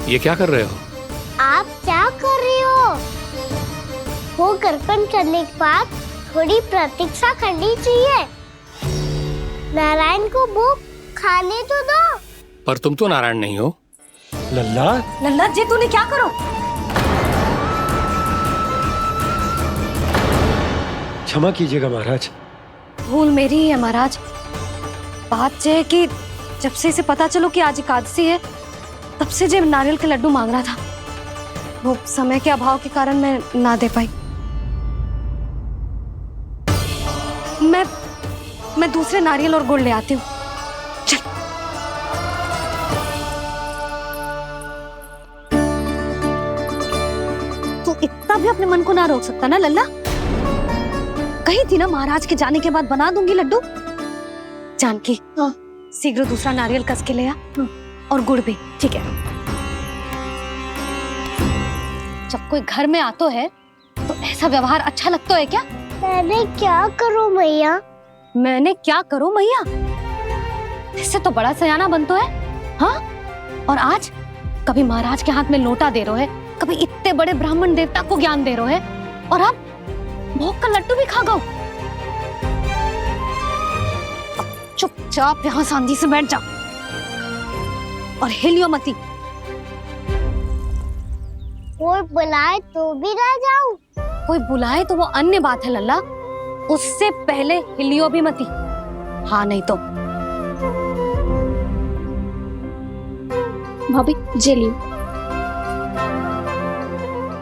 ये क्या कर रहे हो? आप क्या कर रहे हो? वो कर्पण करने के बाद थोड़ी प्रतीक्षा करनी चाहिए। नारायण को भूख खाने तो दो। पर तुम तो नारायण नहीं हो। लल्ला, लल्ला जी तूने क्या करो? क्षमा कीजिएगा महाराज। भूल मेरी ही है महाराज। बात यह है कि जब से इसे पता चलो कि आज एकादशी है, तब से जो नारियल के लड्डू मांग रहा था, वो समय के अभाव के कारण मैं ना दे पाई। मैं दूसरे नारियल और गुड़ ले आती हूँ। चल। तू इतना भी अपने मन को ना रोक सकता ना लल्ला? कही थी ना महाराज के जाने के बाद बना दूंगी लड्डू। जानकी, शीघ्र दूसरा नारियल कस के ले आ, और गुड़ भी। ठीक है। जब कोई घर में आतो है तो ऐसा व्यवहार अच्छा लगता है क्या? मैंने क्या करूं मैया? मैंने क्या करूं मैया? इससे तो बड़ा सयाना बनतो है। हाँ? और आज कभी महाराज के हाथ में लोटा दे रहे है, कभी इतने बड़े ब्राह्मण देवता को ज्ञान दे रहे है, और अब भोग का लड्डू भी खा गो। चुपचाप यहाँ शांति से बैठ जा और हिलियो मती। कोई बुलाए तो भी ना जाऊं? कोई बुलाए तो वो अन्य बात है लल्ला, उससे पहले हिलियो भी मती। हाँ नहीं तो। भाभी जे लियो।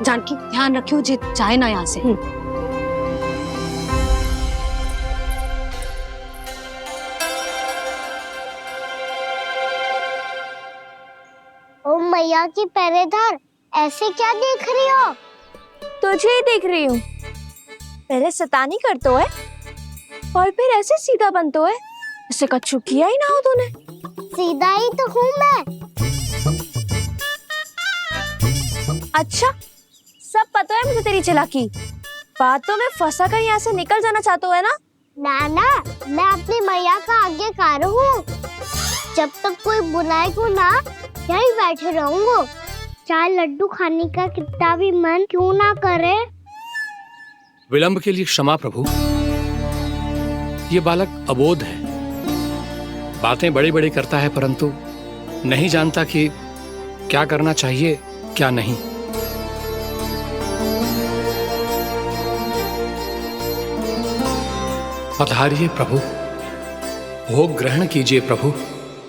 जानकी ध्यान रखियो जे जाए ना यहाँ से। ओ मैया की पहरेदार, ऐसे क्या देख रही हो? तुझे ही देख रही हूँ। पहले शैतानी करतो है और फिर ऐसे सीधा बनतो है, ऐसे कछु किया ही ना हो तूने। सीधा ही तो हूँ मैं। अच्छा, सब पता है मुझे तेरी चालाकी। बातों में फंसा कर यहाँ से निकल जाना चाहते हो है ना? नाना, मैं अपनी मैया का आज्ञाकार हूँ। जब तक कोई बुलाएगा ना, यहीं बैठे रहूंगा, चाहे लड्डू खाने का कितना भी मन क्यों ना करे। विलंब के लिए क्षमा प्रभु। ये बालक अबोध है, बातें बड़ी बड़ी करता है, परंतु नहीं जानता कि क्या करना चाहिए क्या नहीं। पधारिए प्रभु, भोग ग्रहण कीजिए प्रभु।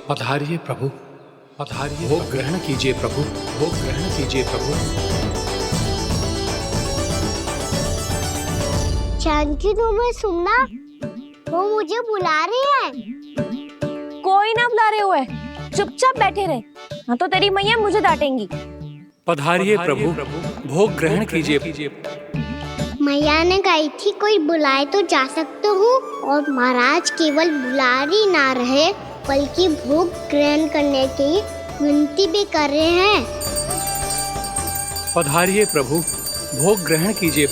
पधारिए प्रभु, पधारिए। भोग ग्रहण कीजिए प्रभु, भोग ग्रहण कीजिए प्रभु। जानकी, तुम्हें सुनना, वो मुझे बुला रही है। कोई ना बुला रहे हुए, चुपचाप बैठे रहे, हाँ तो तेरी मैया मुझे डांटेंगी। पधारिए प्रभु, भोग ग्रहण कीजिए। मैया ने कही थी कोई बुलाए तो जा सकते हूँ, और महाराज केवल बुला रही ना रहे बल्कि भोग ग्रहण करने की विनती भी कर रहे हैं। पधारिए प्रभु, भोग ग्रहण कीजिए।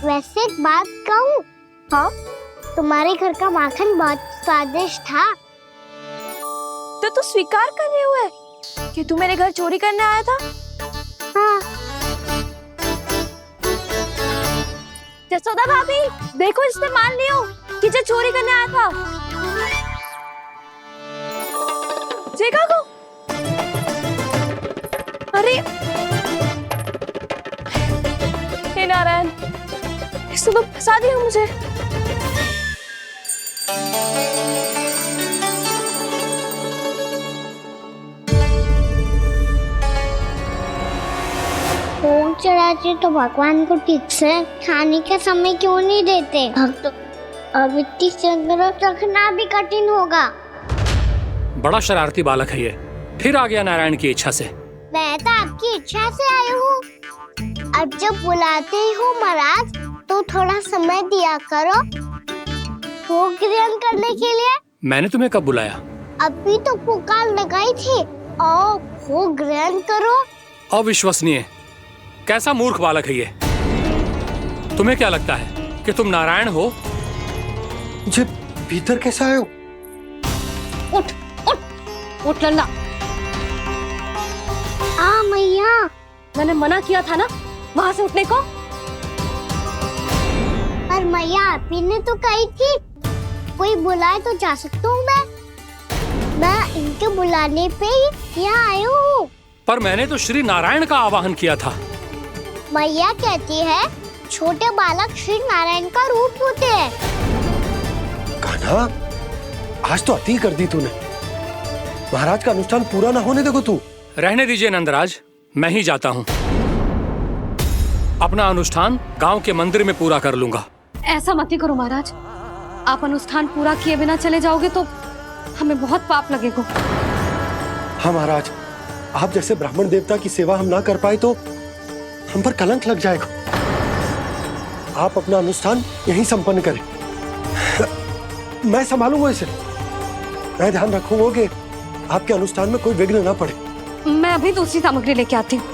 वैसे एक बात कहूँ? हाँ? तुम्हारे घर का माखन बहुत स्वादिष्ट था। तो तू स्वीकार कर रहे हुए कि तू मेरे घर चोरी करने आया था? हाँ। जसोदा भाभी, देखो इसने मान लियो कि जो चोरी करने आया था। देखा को? अरे हे नारायण, इसने तो फंसा दिया मुझे। भोग चढ़ाते तो भगवान को ठीक से खाने का समय क्यों नहीं देते? भक्त अब इतनी संग्रह रखना भी कठिन होगा। बड़ा शरारती बालक है ये, फिर आ गया नारायण की इच्छा से। मैं तो आपकी इच्छा से आई हूँ। अब जब बुलाते ही हो महाराज, तो थोड़ा समय दिया करो भोग ग्रहण करने के लिए। मैंने तुम्हें कब बुलाया? अभी तो पुकार लगाई थी, आओ भोग ग्रहण करो। अविश्वसनीय, कैसा मूर्ख बालक है ये। तुम्हें क्या लगता है कि तुम नारायण हो? आप इधर कैसे आए हो? उठ उठ उठ लल्ला। मैया। मैंने मना किया था ना वहां से उठने को। पर मैया आपी ने तो कही थी कोई बुलाए तो जा सकता हूँ मैं इनके बुलाने पे ही यहाँ आई हूँ। पर मैंने तो श्री नारायण का आवाहन किया था। मैया कहती है छोटे बालक श्री नारायण का रूप होते हैं। कान्हा, आज तो अति कर दी तूने। महाराज का अनुष्ठान पूरा ना होने देखो तू। रहने दीजिए नंदराज, मैं ही जाता हूँ। अपना अनुष्ठान गांव के मंदिर में पूरा कर लूंगा। ऐसा मत ही करो महाराज, आप अनुष्ठान पूरा किए बिना चले जाओगे तो हमें बहुत पाप लगेगा। हाँ महाराज, आप जैसे ब्राह्मण देवता की सेवा हम ना कर पाए तो हम पर कलंक लग जाएगा। आप अपना अनुष्ठान यहीं संपन्न करें, मैं संभालूंगा इसे। मैं ध्यान रखूंगा कि आपके अनुष्ठान में कोई विघ्न ना पड़े। मैं अभी दूसरी सामग्री लेके आती हूँ।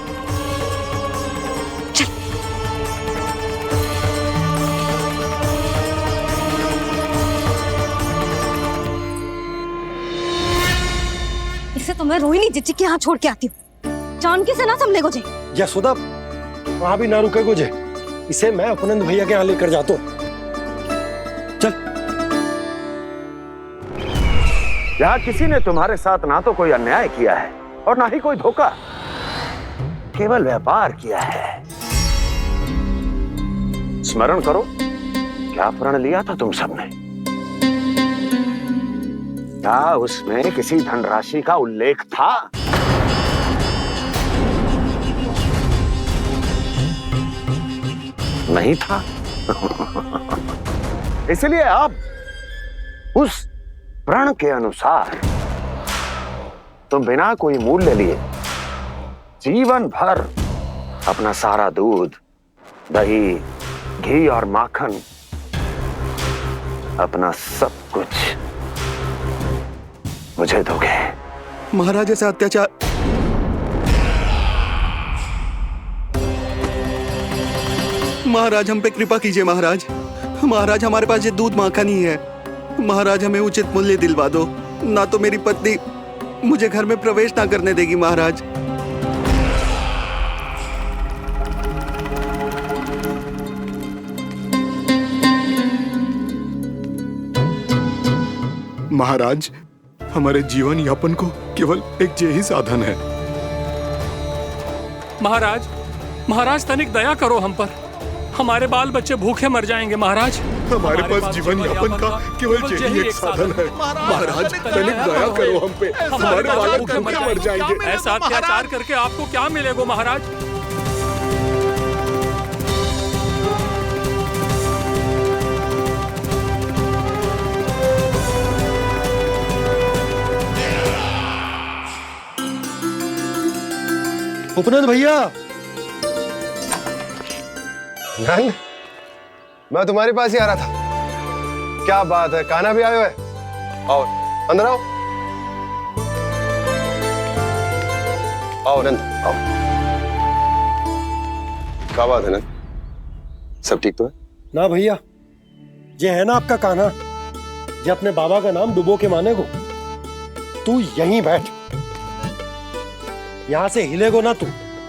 इसे तो मैं रोहिणी जीजी के यहाँ छोड़ के आती हूँ। जानकी से ना संभले गुजे। यशोदा, वहां भी ना रुके गुजे। इसे मैं अपनंद भैया के यहाँ लेकर जाता हूँ। चल। यहाँ किसी ने तुम्हारे साथ ना तो कोई अन्याय किया है और ना ही कोई धोखा, केवल व्यापार किया है। स्मरण करो, क्या प्रण लिया था तुम सबने? क्या उसमें किसी धनराशि का उल्लेख था? नहीं था। इसलिए अब उस प्रण के अनुसार तुम बिना कोई मूल्य लिए जीवन भर अपना सारा दूध, दही, घी और माखन, अपना सब कुछ मुझे दोगे। महाराज ऐसा अत्याचार। महाराज हम पे कृपा कीजिए महाराज। महाराज हमारे पास ये दूध माखन ही है। महाराज हमें उचित मूल्य दिलवा दो, ना तो मेरी पत्नी मुझे घर में प्रवेश ना करने देगी महाराज। महाराज, हमारे जीवन यापन को केवल एक यही साधन है। महाराज, महाराज तनिक दया करो हम पर। हमारे बाल बच्चे भूखे मर जाएंगे महाराज। हमारे पास जीवन यापन का केवल यही एक साधन है। महाराज तनिक दया करो हम पे। हमारे बालक भूखे मर जाएंगे। ऐसा अत्याचार करके आपको क्या मिलेगा महाराज? उपनंद भैया। नंद, मैं तुम्हारे पास ही आ रहा था। क्या बात है, कान्हा भी आयो है? आओ अंदर आओ। आओ नंद आओ। क्या बात है नंद, सब ठीक तो है? ना भैया, ये है ना आपका कान्हा, ये अपने बाबा का नाम डुबो के माने को। तू यहीं बैठ, यहां से हिलेगो ना तू।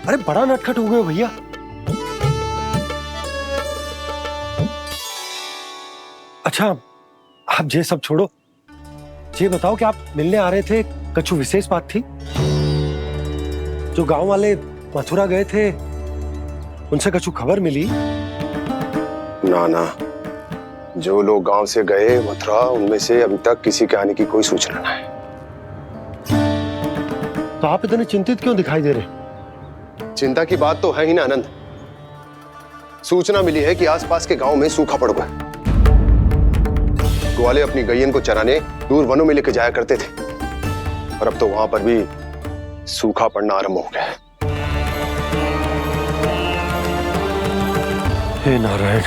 अरे बड़ा नटखट हो गए भैया। अच्छा, आप ये सब छोड़ो, ये बताओ कि आप मिलने आ रहे थे, कछु विशेष बात थी? जो गांव वाले मथुरा गए थे, उनसे कछु खबर मिली? ना ना, जो लोग गांव से गए मथुरा, उनमें से अभी तक किसी के आने की कोई सूचना नहीं। तो आप इतने चिंतित क्यों दिखाई दे रहे? चिंता की बात तो है ही ना आनंद। सूचना मिली है कि आसपास के गांव में सूखा पड़ गया। ग्वाले अपनी गैयन को चराने दूर वनों में लेकर जाया करते थे, और अब तो वहां पर भी सूखा पड़ना आरंभ हो गया है। हे नारायण,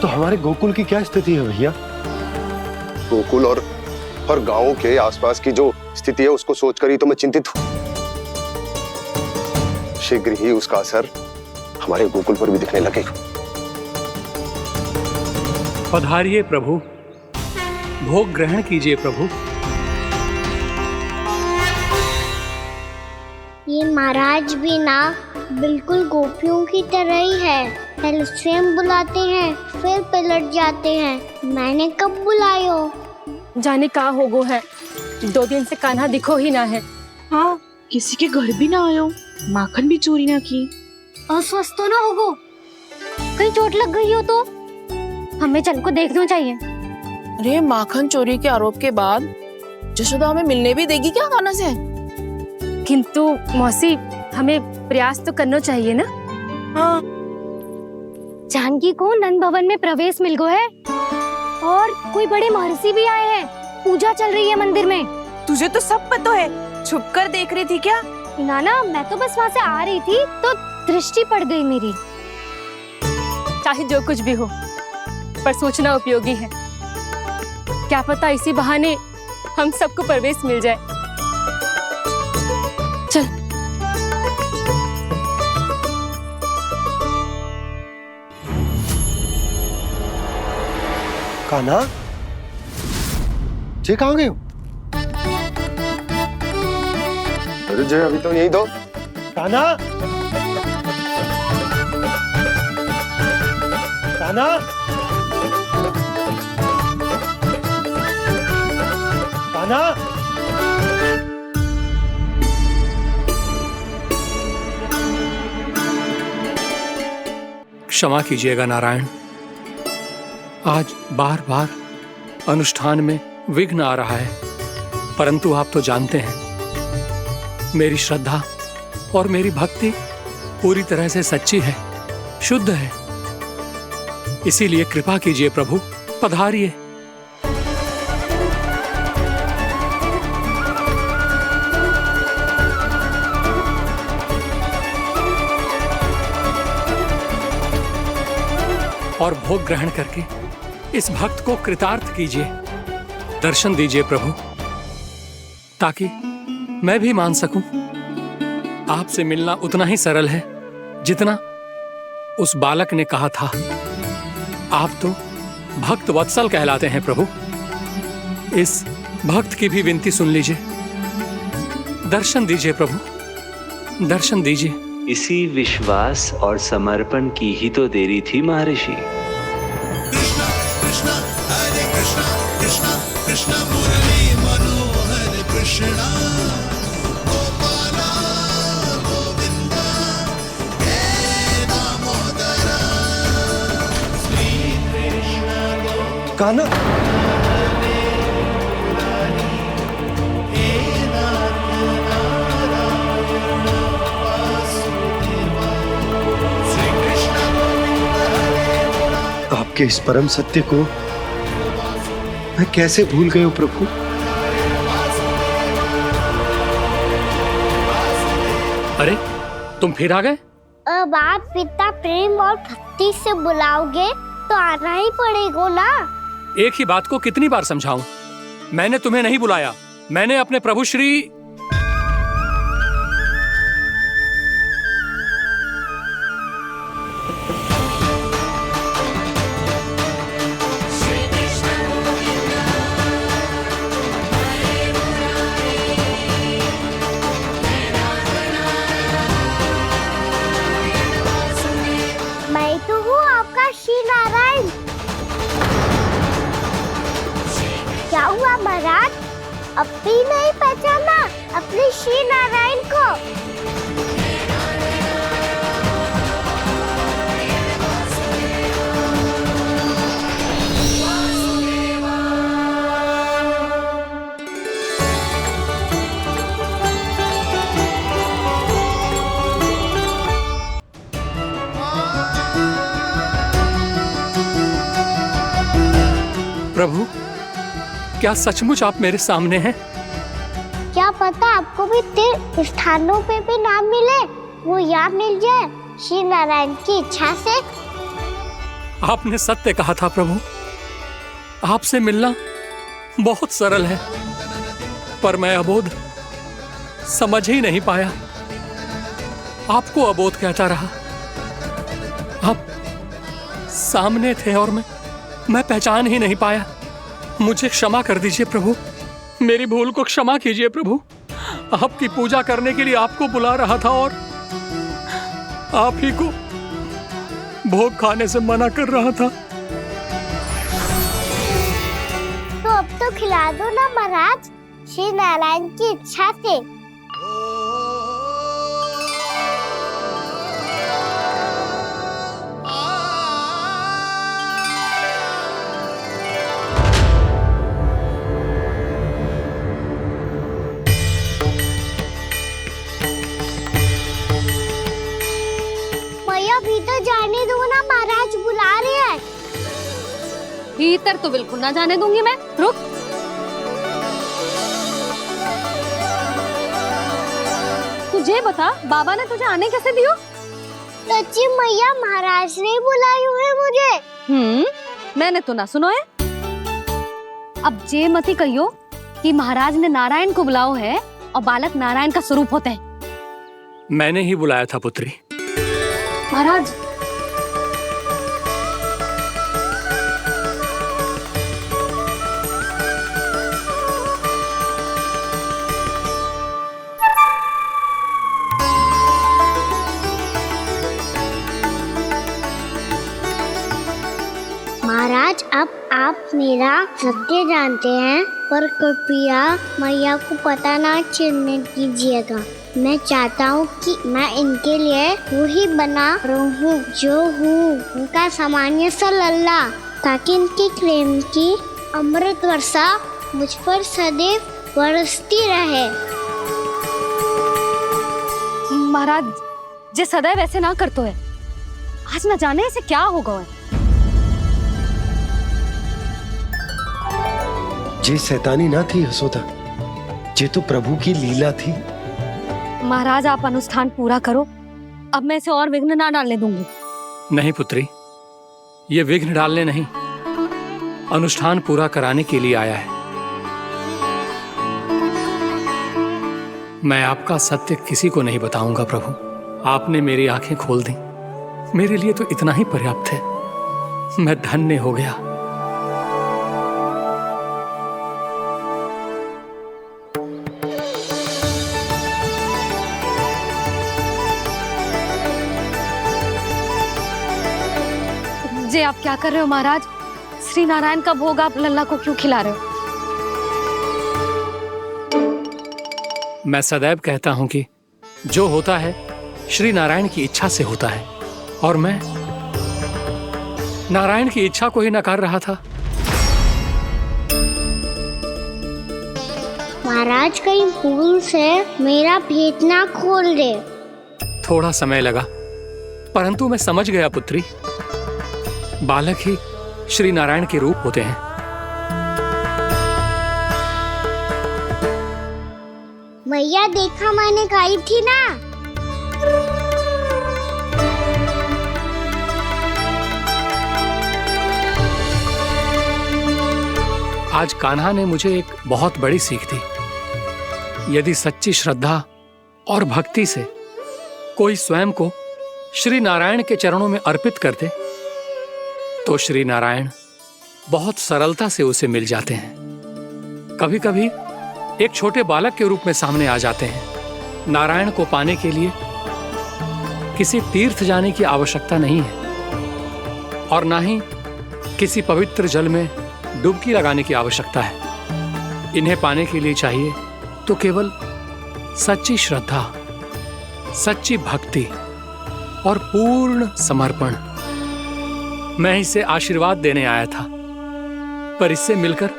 तो हमारे गोकुल की क्या स्थिति है भैया? गोकुल और गांवों के आसपास की जो स्थिति है उसको सोचकर ही तो मैं चिंतित हूं। शीघ्र ही उसका असर हमारे गोकुल पर भी दिखने लगेगा। पधारिए प्रभु, भोग ग्रहण कीजिए प्रभु। ये महाराज भी ना बिल्कुल गोपियों की तरह ही है। पहले स्वयं बुलाते हैं, फिर पलट जाते हैं। मैंने कब बुलाए हो? जाने का होगो है, 2 दिन से कान्हा दिखो ही ना है। हाँ, किसी के घर भी ना आयो, माखन भी चोरी ना की। अस्वस्थ तो ना होगो, कहीं चोट लग गई हो तो हमें चल को देखना चाहिए। अरे माखन चोरी के आरोप के बाद जशोदा हमें मिलने भी देगी क्या कान्हा से? किंतु मौसी, हमें प्रयास तो करना चाहिए ना। हाँ, जानकी को नंद भवन में प्रवेश मिल गो है और कोई बड़े महर्षि भी आए हैं। पूजा चल रही है मंदिर में। तुझे तो सब पता है, छुप कर देख रही थी क्या? ना, मैं तो बस वहाँ से आ रही थी तो दृष्टि पड़ गई मेरी। चाहे जो कुछ भी हो, पर सोचना उपयोगी है। क्या पता इसी बहाने हम सबको प्रवेश मिल जाए। चल। कान्हा, जे कहाँ गए हो? अरे जय, अभी तो यही दो। कान्हा, कान्हा, कान्हा। क्षमा कीजिएगा नारायण, आज बार बार अनुष्ठान में विघ्न आ रहा है, परंतु आप तो जानते हैं मेरी श्रद्धा और मेरी भक्ति पूरी तरह से सच्ची है, शुद्ध है। इसीलिए कृपा कीजिए प्रभु, पधारिए। और भोग ग्रहण करके इस भक्त को कृतार्थ कीजिए। दर्शन दीजिए प्रभु, ताकि मैं भी मान सकूं। आपसे मिलना उतना ही सरल है जितना उस बालक ने कहा था। आप तो भक्त वत्सल कहलाते हैं प्रभु। इस भक्त की भी विनती सुन लीजिए। दर्शन दीजिए प्रभु, दर्शन दीजिए। इसी विश्वास और समर्पण की ही तो देरी थी महर्षि। कृष्णा कृष्णा हरे कृष्णा, कृष्णा कृष्णा मुरली मनोहर कृष्णा, गोपाला गोविंदा हे दामोदरा, श्री कृष्ण कान्हा, आपके इस परम सत्य को मैं कैसे भूल गया हूं प्रभु। अरे तुम फिर आ गए? अब आप इतना प्रेम और भक्ति से बुलाओगे तो आना ही पड़ेगा ना। एक ही बात को कितनी बार समझाऊं? मैंने तुम्हें नहीं बुलाया, मैंने अपने प्रभु श्री मैं तो हूँ आपका श्री नारायण। क्या हुआ महाराज, अब भी नहीं पहचाना अपने श्री नारायण को? प्रभु, क्या सचमुच आप मेरे सामने हैं? क्या पता आपको भी तीर्थ स्थानों पे भी नाम मिले, वो यहाँ मिल जाए श्री नारायण की इच्छा से। आपने सत्य कहा था प्रभु, आपसे मिलना बहुत सरल है, पर मैं अबोध समझ ही नहीं पाया। आपको अबोध कहता रहा। आप सामने थे और मैं मैं पहचान ही नहीं पाया। मुझे क्षमा कर दीजिए प्रभु, मेरी भूल को क्षमा कीजिए प्रभु। आपकी पूजा करने के लिए आपको बुला रहा था और आप ही को भोग खाने से मना कर रहा था। तो अब तो खिला दो ना महाराज, श्री नारायण की इच्छा से। भीतर जाने दो ना, महाराज बुला रहे हैं। भीतर तो बिल्कुल ना जाने दूंगी मैं। रुक। तुझे बता, बाबा ने तुझे आने कैसे दियो? सच्ची मैया, महाराज ने बुलाई हुई मुझे। मैंने तो ना सुनो है। अब जे मती कहियो कि महाराज ने नारायण को बुलाओ है और बालक नारायण का स्वरूप होते हैं। मैंने ही बुलाया था पुत्री। महाराज, महाराज अब आप मेरा सत्य जानते हैं, पर कृपया मैया को पता ना चलने दीजिएगा। मैं चाहता हूँ कि मैं इनके लिए वही बना रहूँ जो हूँ, उनका सामान्य सा लल्ला, ताकि इनके प्रेम की अमृत वर्षा मुझ पर सदैव बरसती रहे। महाराज जे सदैव ऐसे ना करतो है, आज न जाने इसे क्या होगा है। जे शैतानी ना थी यशोदा, जे तो प्रभु की लीला थी। महाराज आप अनुष्ठान पूरा करो, अब मैं इसे और विघ्न ना डालने दूंगी। नहीं पुत्री, ये विघ्न डालने नहीं, अनुष्ठान पूरा कराने के लिए आया है। मैं आपका सत्य किसी को नहीं बताऊंगा प्रभु। आपने मेरी आंखें खोल दी, मेरे लिए तो इतना ही पर्याप्त है। मैं धन्य हो गया। जे आप क्या कर रहे हो महाराज? श्री नारायण का भोग आप लल्ला को क्यों खिला रहे हो? मैं सदैव कहता हूं कि जो होता है श्री नारायण की इच्छा से होता है, और मैं नारायण की इच्छा को ही नकार रहा था। महाराज कहीं भूल से मेरा भेद ना खोल दे। थोड़ा समय लगा, परंतु मैं समझ गया पुत्री। बालक ही श्री नारायण के रूप होते हैं। मैया देखा, मैंने कही थी ना। आज कान्हा ने मुझे एक बहुत बड़ी सीख दी। यदि सच्ची श्रद्धा और भक्ति से कोई स्वयं को श्री नारायण के चरणों में अर्पित कर दे, तो श्री नारायण बहुत सरलता से उसे मिल जाते हैं। कभी कभी एक छोटे बालक के रूप में सामने आ जाते हैं। नारायण को पाने के लिए किसी तीर्थ जाने की आवश्यकता नहीं है, और ना ही किसी पवित्र जल में डुबकी लगाने की आवश्यकता है। इन्हें पाने के लिए चाहिए तो केवल सच्ची श्रद्धा, सच्ची भक्ति और पूर्ण समर्पण। मैं इसे आशीर्वाद देने आया था, पर इससे मिलकर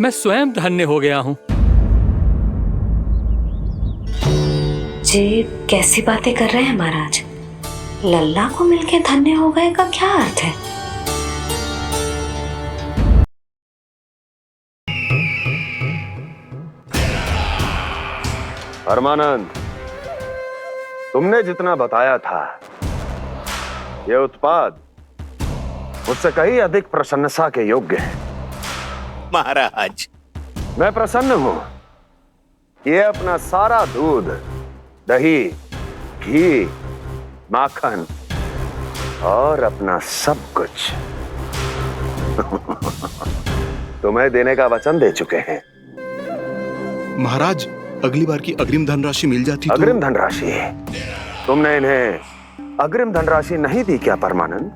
मैं स्वयं धन्य हो गया हूं। जी कैसी बातें कर रहे हैं महाराज? लल्ला को मिलके धन्य हो गए का क्या अर्थ है? परमानंद, तुमने जितना बताया था, यह उत्पाद मुझसे कहीं अधिक प्रशंसा के योग्य है। महाराज, मैं प्रसन्न हूं। ये अपना सारा दूध, दही, घी, माखन और अपना सब कुछ तुम्हें देने का वचन दे चुके हैं। महाराज, अगली बार की अग्रिम धनराशि मिल जाती तो। अग्रिम धनराशि? तुमने इन्हें अग्रिम धनराशि नहीं दी क्या परमानंद?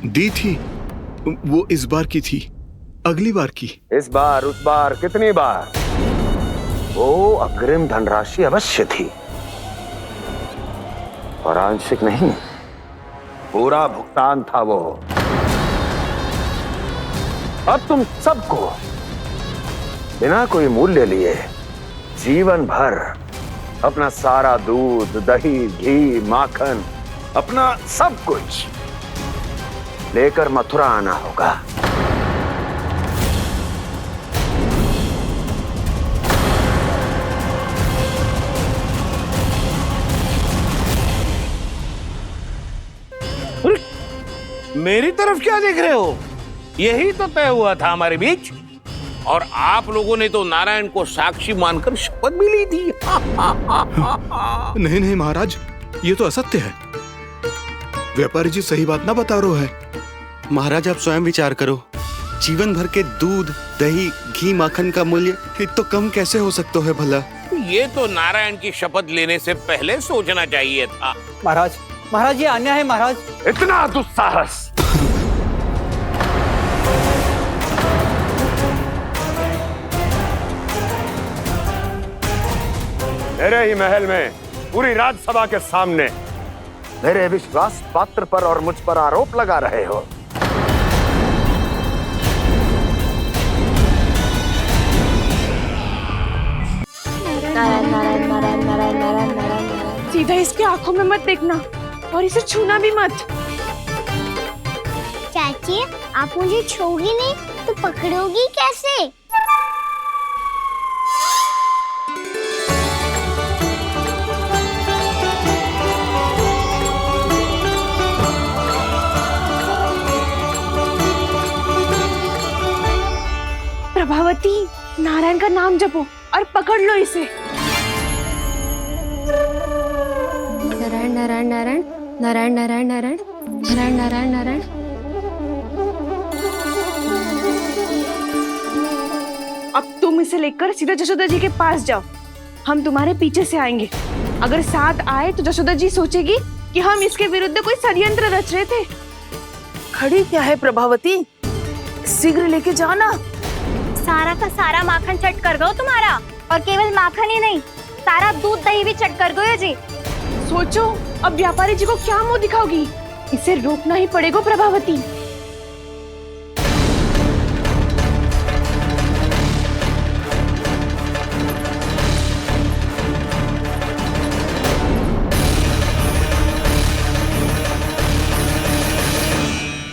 दी थी, वो इस बार की थी, अगली बार की। इस बार, उस बार, कितनी बार? वो अग्रिम धनराशि अवश्य थी, और आंशिक नहीं, पूरा भुगतान था वो। अब तुम सबको बिना कोई मूल्य लिए जीवन भर अपना सारा दूध, दही, घी, माखन, अपना सब कुछ लेकर मथुरा आना होगा। मेरी तरफ क्या देख रहे हो? यही तो तय हुआ था हमारे बीच, और आप लोगों ने तो नारायण को साक्षी मानकर शपथ भी ली थी। नहीं नहीं महाराज, ये तो असत्य है। व्यापारी जी सही बात ना बता रहे हैं। महाराज आप स्वयं विचार करो, जीवन भर के दूध, दही, घी, माखन का मूल्य तो कम कैसे हो सकता है भला? ये तो नारायण की शपथ लेने से पहले सोचना चाहिए था। महाराज, महाराज ये अन्याय है महाराज। इतना दुस्साहस! मेरे ही महल में पूरी राज्यसभा के सामने मेरे विश्वास पात्र पर और मुझ पर आरोप लगा रहे हो। नारायण नारायण नारायण नारायण नारायण नारायण। सीधा इसके आंखों में मत देखना और इसे छूना भी मत। चाची, आप मुझे छोड़ोगी नहीं तो पकड़ोगी कैसे? प्रभावती, नारायण का नाम जपो और पकड़ लो इसे। नारायण नारायण नारायण नारायण नारायण नारायण नारायण नारायण नारायण। अब तुम इसे लेकर सीधा जशोदा जी के पास जाओ, हम तुम्हारे पीछे से आएंगे। अगर साथ आए तो जशोदा जी सोचेगी कि हम इसके विरुद्ध कोई षड्यंत्र रच रहे थे। खड़ी क्या है प्रभावती, शीघ्र लेके जाना। सारा का सारा माखन चट कर गयो तुम्हारा, और केवल माखन ही नहीं, सारा दूध दही भी चट कर गयो जी। सोचो अब व्यापारी जी को क्या मुंह दिखाओगी? इसे रोकना ही पड़ेगा प्रभावती।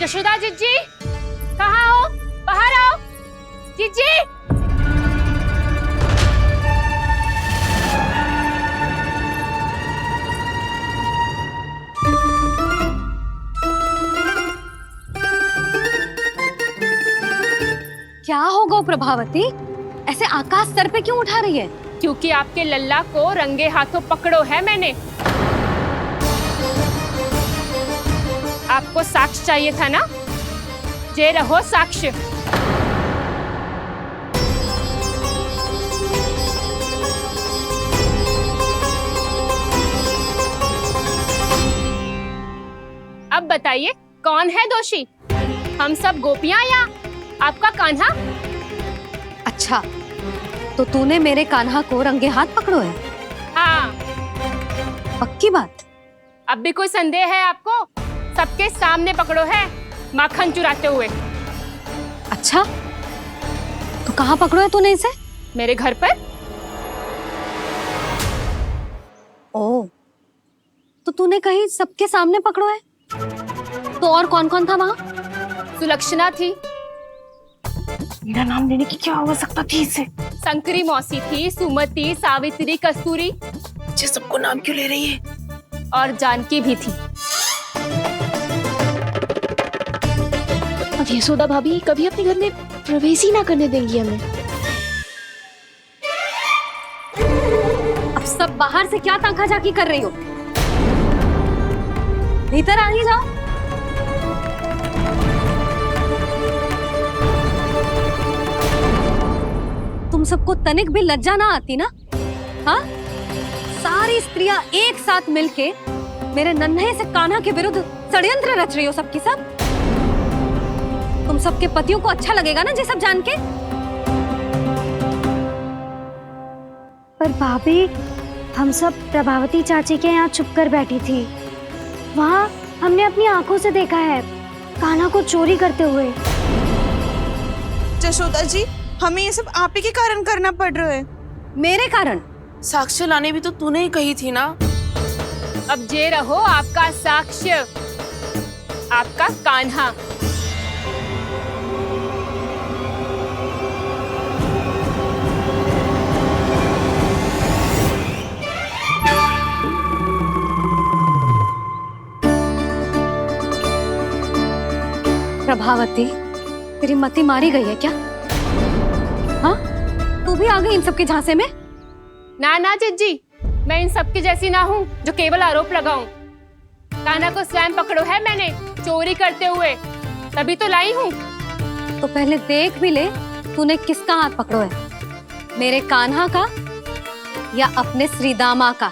जशोदा जीजी, कहाँ हो? बाहर आओ जीजी। क्या होगा प्रभावती, ऐसे आकाश सर पे क्यों उठा रही है? क्योंकि आपके लल्ला को रंगे हाथों पकड़ो है मैंने। आपको साक्ष्य चाहिए था ना, जे रहो साक्ष्य। अब बताइए कौन है दोषी, हम सब गोपियां या आपका कान्हा? अच्छा, तो तूने मेरे कान्हा को रंगे हाथ पकड़ो है? हाँ। पक्की बात? अब भी कोई संदेह है आपको? सबके सामने पकड़ो है, माखन चुराते हुए। अच्छा, तो कहाँ पकड़ो है तूने इसे? मेरे घर पर। ओ, तो तूने कहीं सबके सामने पकड़ो है? तो और कौन कौन था वहाँ? सुलक्षणा थी। मेरा नाम लेने की क्या आवश्यकता थी इसे? संकरी मौसी थी, सुमति, सावित्री, कस्तूरी। ये सबको नाम क्यों ले रही है? और जानकी भी थी। अब यशोदा भाभी कभी अपने घर में प्रवेश ही ना करने देंगी हमें। अब सब बाहर से क्या ताका झाकी कर रही हो? भीतर आ ही जाओ। सबको तनिक भी लज्जा ना आती ना? हाँ, सारी स्त्रियां एक साथ मिलके मेरे नन्हे से कान्हा के विरुद्ध षड्यंत्र रच रही हो सबकी सब। तुम सबके पतियों को अच्छा लगेगा ना ये सब जान के? पर भाभी, हम सब प्रभावती चाची के यहाँ छुप कर बैठी थी। वहाँ हमने अपनी आंखों से देखा है कान्हा को चोरी करते हुए। जशोदा जी, हमें ये सब आप ही के कारण करना पड़ रहा है। मेरे कारण? साक्ष्य लाने भी तो तूने ही कही थी ना। अब जे रहो आपका साक्ष्य, आपका कान्हा। प्रभावती, तेरी मति मारी गई है क्या? हाँ, तू भी आ गई इन सबके झांसे में? ना ना जिज्जी, मैं इन सबकी जैसी ना हूँ जो केवल आरोप लगाऊं। कान्हा को स्वयं पकड़ो है मैंने चोरी करते हुए, तभी तो लाई हूँ। तो पहले देख भी ले तूने किसका हाथ पकड़ो है, मेरे कान्हा का या अपने श्रीदामा का?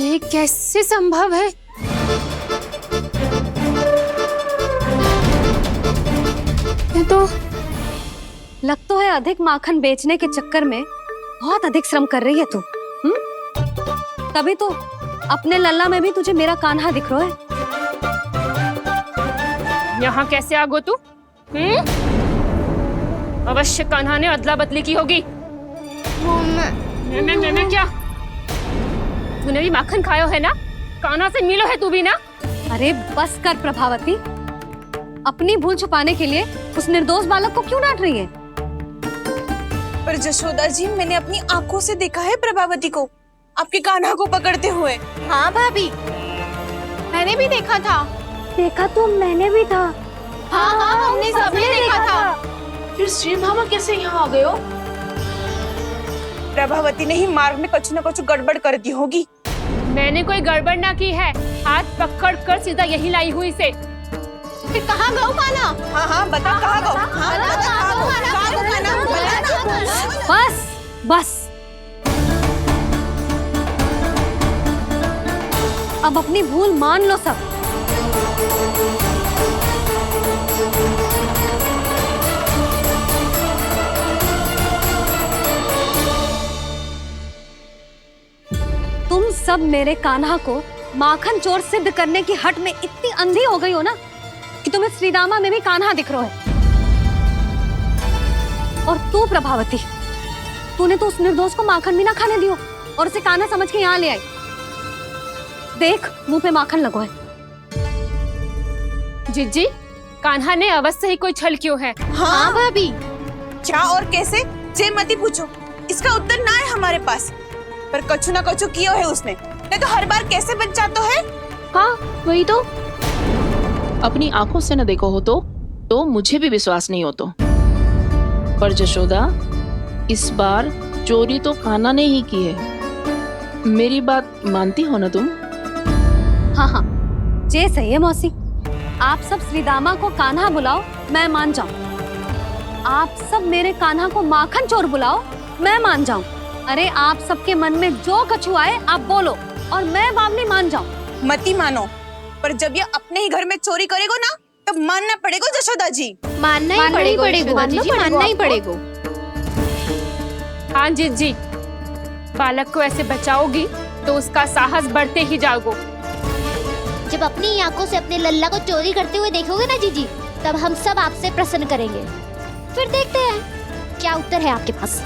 ये कैसे संभव है? ये तो लग तो है अधिक माखन बेचने के चक्कर में बहुत अधिक श्रम कर रही है तू। तभी तो अपने लल्ला में भी तुझे मेरा कान्हा दिख रहा है। यहाँ कैसे आ गो तू? अवश्य कान्हा ने अदला बदली की होगी। मैं क्या? तूने भी माखन खायो है ना? कान्हा से मिलो है तू भी ना? अरे बस कर प्रभावती, अपनी भूल छुपाने के लिए उस निर्दोष बालक को क्यों डांट रही है? पर जशोदा जी, मैंने अपनी आंखों से देखा है प्रभावती को आपके कान्हा को पकड़ते हुए। हाँ भाभी, मैंने भी देखा था। देखा तो मैंने भी था। हाँ हाँ, हमने सबने देखा था। फिर श्रीधामा कैसे यहाँ आ गए हो? प्रभावती ने ही मार्ग में कुछ न कुछ गड़बड़ कर दी होगी। मैंने कोई गड़बड़ ना की है, हाथ पकड़ कर सीधा यही लाई हुई से। फिर कहाँ गौ कान्हा? हाँ हाँ बता, कहाँ गौ? हाँ बस बस, अब अपनी भूल मान लो सब। तुम सब मेरे कान्हा को माखन चोर सिद्ध करने की हट में इतनी अंधी हो गई हो ना कि तुम्हें श्रीदामा में भी कान्हा दिख रहा है। और तू प्रभावती, तूने तो उस निर्दोष को माखन भी ना खाने दियो और उसे कान्हा समझ के यहाँ ले आई। देख, मुंह पे माखन लगो है। जिज्जी, कान्हा ने अवश्य ही कोई छल क्यों है। हाँ भाभी, क्या और कैसे जे मती पूछो, इसका उत्तर ना है हमारे पास। पर कछु ना कछु कियो है उसने, नहीं तो हर बार कैसे बच जाता है। हाँ वही तो, अपनी आंखों से न देखो हो तो मुझे भी विश्वास नहीं हो तो। पर जशोदा, इस बार चोरी तो कान्हा ने ही की है। मेरी बात मानती हो ना तुम? हाँ हाँ, जे सही है मौसी। आप सब श्रीदामा को कान्हा बुलाओ, मैं मान जाऊं। आप सब मेरे कान्हा को माखन चोर बुलाओ, मैं मान जाऊं। अरे आप सबके मन में जो कछु आए आप बोलो और मैं बावली मान जाऊं। मती मानो, पर जब ये अपने ही घर में चोरी करेगो ना तब मानना पड़ेगा जशोदा जी। मानना ही पड़ेगा, मानना ही पड़ेगा। हाँ जिज्जी, बालक को ऐसे बचाओगी तो उसका साहस बढ़ते ही जाओगे। जब अपनी आंखों से अपने लल्ला को चोरी करते हुए देखोगे ना जीजी, तब हम सब आपसे प्रसन्न करेंगे। फिर देखते हैं क्या उत्तर है आपके पास।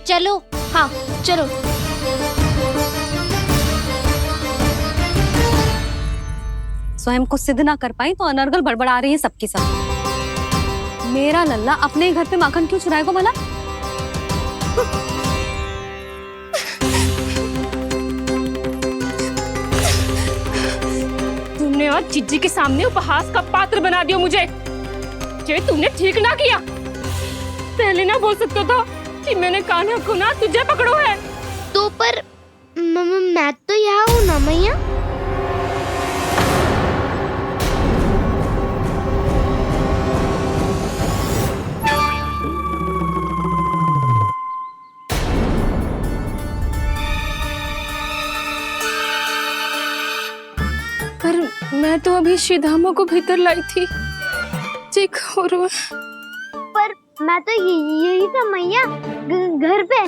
चलो, हाँ चलो। स्वयं को सिद्ध ना कर पाई तो अनर्गल बड़बड़ा रही है सबकी सब। मेरा लल्ला अपने ही घर पे माखन क्यों चुराएगा भला? आज चिज्जी के सामने उपहास का पात्र बना दियो मुझे। ये तूने ठीक ना किया। पहले ना बोल सकता था कि मैंने कान्हा को ना तुझे पकड़ो है। तो पर मैं तो यहाँ हूँ ना मैया। पर मैं तो अभी श्रीधामा को भीतर लाई थी। चेक हो रहा है। पर मैं तो यही था मैया, घर पे।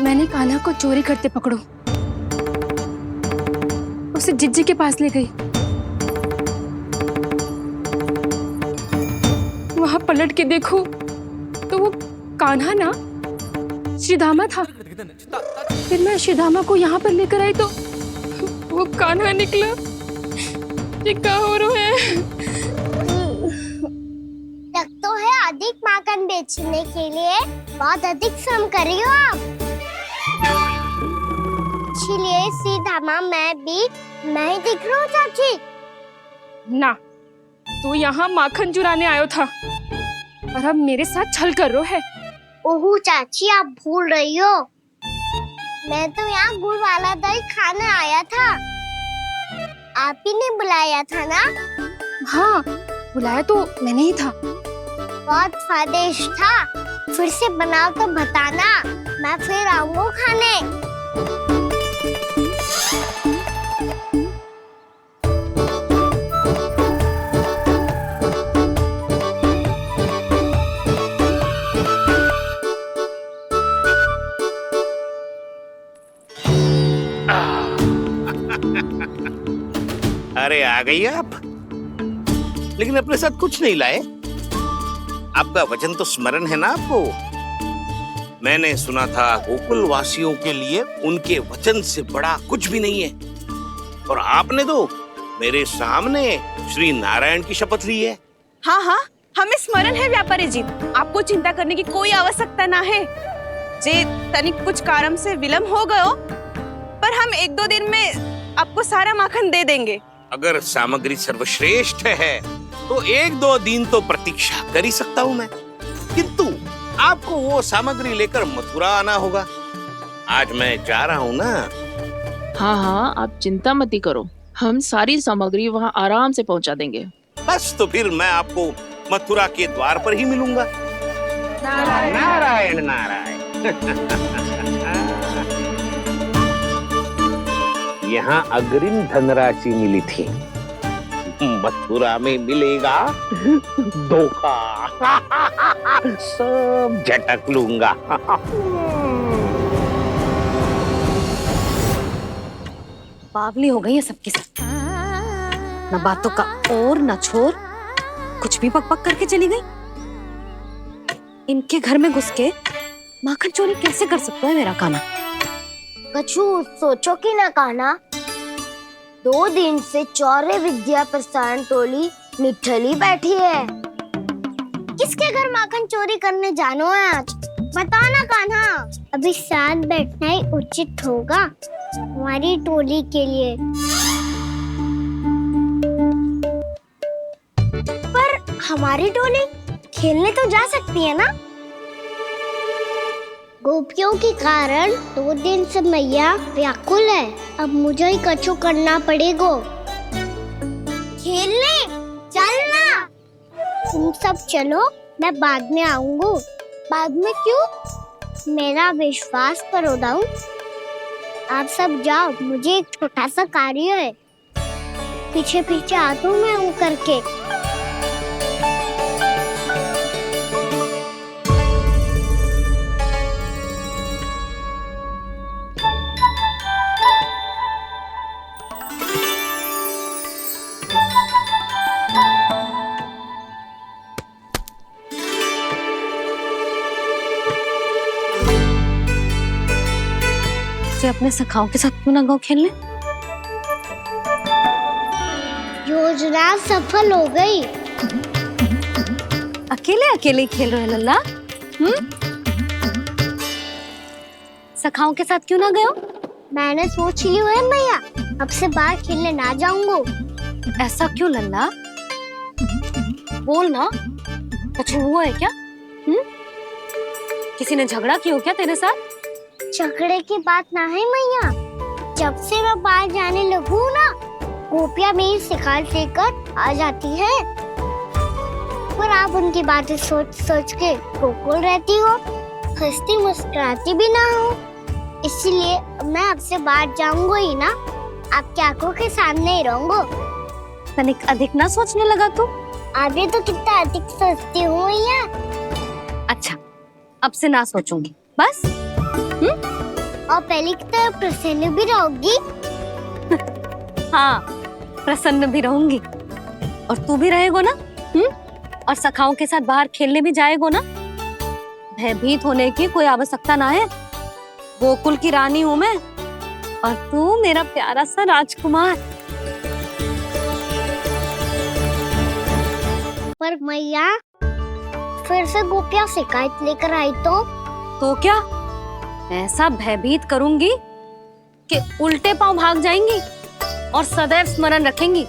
मैंने कान्हा को चोरी करते पकड़ो, उसे जिज्जी के पास ले गई। वहां पलट के देखो तो वो कान्हा ना श्रीधामा था। फिर मैं श्रीधामा को यहाँ पर लेकर आई तो वो कान्हा निकला। ये क्या हो रहा है? लगता है अधिक माखन बेचने के लिए बहुत अधिक श्रम कर रही हो आप। इसलिए श्रीधामा मैं ही दिख रहा हूँ चाची। ना, तू यहाँ माखन चुराने आयो था और अब मेरे साथ छल कर रो है। ओहो चाची, आप भूल रही हो, मैं तो यहाँ गुड़ वाला दही खाने आया था। आप ही ने बुलाया था ना? हाँ, बुलाया तो मैंने ही था। बहुत स्वादिष्ट था। फिर से बनाओ तो बताना, मैं फिर आऊंगा खाने। अरे आ गई आप, लेकिन अपने साथ कुछ नहीं लाए। आपका वचन तो स्मरण है ना आपको? मैंने सुना था गोकुल वासियों के लिए उनके वचन से बड़ा कुछ भी नहीं है, और आपने तो मेरे सामने श्री नारायण की शपथ ली है। हाँ हाँ, हमें स्मरण है व्यापारी जी। आपको चिंता करने की कोई आवश्यकता ना है। जे तनिक कुछ कारण से विलंब हो गयो, पर हम 1-2 दिन में आपको सारा माखन दे देंगे। अगर सामग्री सर्वश्रेष्ठ है तो 1-2 दिन तो प्रतीक्षा कर ही सकता हूँ मैं, किंतु आपको वो सामग्री लेकर मथुरा आना होगा। आज मैं जा रहा हूँ ना। हाँ हाँ, आप चिंता मत ही करो, हम सारी सामग्री वहाँ आराम से पहुँचा देंगे। बस तो फिर मैं आपको मथुरा के द्वार पर ही मिलूंगा। नारायण नारायण। यहाँ अग्रिम धनराशि मिली थी, मथुरा में मिलेगा धोखा। सब झटक लूंगा। बावली हो गई है सबकी सब। न बातों का और न छोर, कुछ भी पक पक करके चली गई। इनके घर में घुस के माखन चोरी कैसे कर सकता है मेरा कान्हा? कछु सोचो कि ना कान्हा, 2 दिन से चौर्य विद्या प्रसारण टोली निठली बैठी है। किसके घर माखन चोरी करने जानो है आज? बताओ ना कान्हा। अभी साथ बैठना ही उचित होगा हमारी टोली के लिए। पर हमारी टोली खेलने तो जा सकती है ना? गोपियों के कारण 2 दिन से मैया व्याकुल है। अब मुझे ही कछु करना पड़ेगा। खेलने चलना। तुम सब चलो, मैं बाद में आऊंगा। बाद में क्यों? मेरा विश्वास करो दाऊ। आप सब जाओ, मुझे एक छोटा सा कार्य है। पीछे पीछे आता हूँ मैं हूँ करके। अपने सखाओं के साथ क्यों ना गाँव खेलने? योजना सफल हो गई। अकेले अकेले खेल रहे लल्ला? सखाओं के साथ क्यों ना गए हो? मैंने सोच लिया है मैया, अब से बाहर खेलने ना जाऊंगा। ऐसा क्यों लल्ला? बोल ना, कुछ हुआ है क्या? किसी ने झगड़ा किया हो क्या तेरे साथ? झगड़े की बात ना है मैया, जब से मैं बाहर जाने लगू ना, गोपियाँ मेरी शिकायत लेकर आ जाती है, पर आप उनकी बातें सोच सोच के गोकुल रहती हो, हंसती मुस्कुराती भी ना हो। इसलिए मैं आपसे बाहर जाऊंगा ही ना, आपकी आंखों के सामने ही रहूंगा। तनिक अधिक ना सोचने लगा तू? आगे तो कितना अधिक सोचती हूँ मैया। अच्छा, अब से ना सोचूंगी बस। और पहले की तरह प्रसन्न भी रहोगी। हाँ, प्रसन्न भी रहूंगी। और तू भी रहेगो ना? और सखाओं के साथ बाहर खेलने भी जाएगो ना? भयभीत होने की कोई आवश्यकता ना है। गोकुल की रानी हूँ मैं, और तू मेरा प्यारा सा राजकुमार। पर मैया, फिर से गोपियाँ शिकायत लेकर आई तो क्या? ऐसा भयभीत करूंगी कि उल्टे पांव भाग जाएंगी और सदैव स्मरण रखेंगी।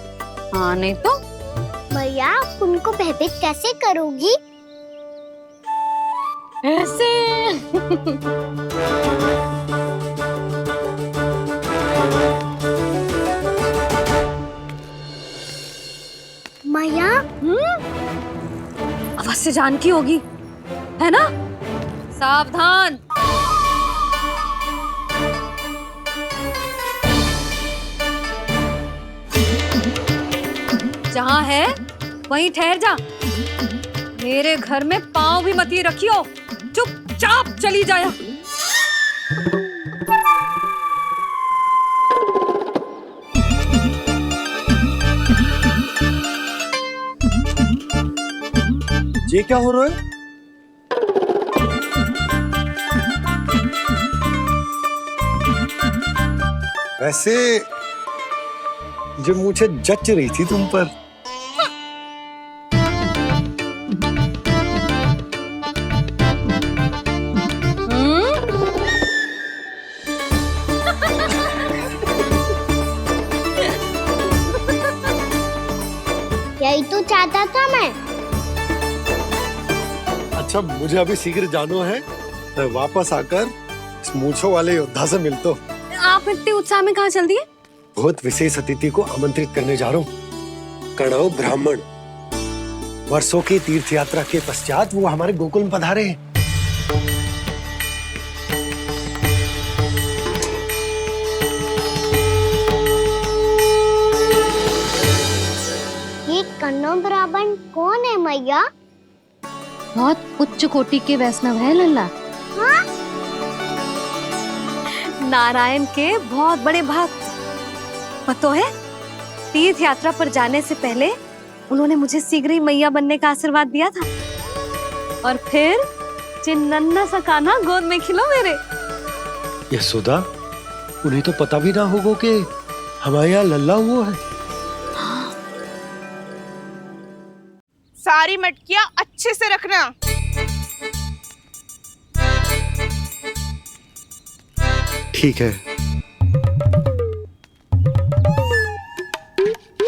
हाँ नहीं तो? मैया, उनको भयभीत कैसे करोगी? ऐसे। मैया, अवश्य जानकी होगी, है ना? सावधान। जहाँ है वहीं ठहर जा। मेरे घर में पाँव भी मत ही रखियो, चुपचाप चली जाया। ये क्या हो रहा है? वैसे जो मुझे जच रही थी तुम पर। यही तो चाहता था मैं। अच्छा, मुझे अभी शीघ्र जाना है, मैं वापस आकर इस मूंछों वाले योद्धा से मिलता हूँ। आप इतने उत्साह में कहाँ चल दिए? बहुत विशेष अतिथि को आमंत्रित करने जा रहा हूँ, कणव ब्राह्मण। वर्षों की तीर्थ यात्रा के पश्चात वो हमारे गोकुल में पधारे हैं। ये कणव ब्राह्मण कौन है मैया? बहुत उच्च कोटि के वैष्णव है लल्ला। हाँ? नारायण के बहुत बड़े भक्त। पता है, तीर्थ यात्रा पर जाने से पहले उन्होंने मुझे शीघ्र ही मैया बनने का आशीर्वाद दिया था, और फिर चिन्नन्ना सा कान्हा गोद में खिलो मेरे। यशोदा, उन्हें तो पता भी ना होगा कि हमारे यहाँ लल्ला हुआ है। सारी मटकियां अच्छे से रखना। ठीक है।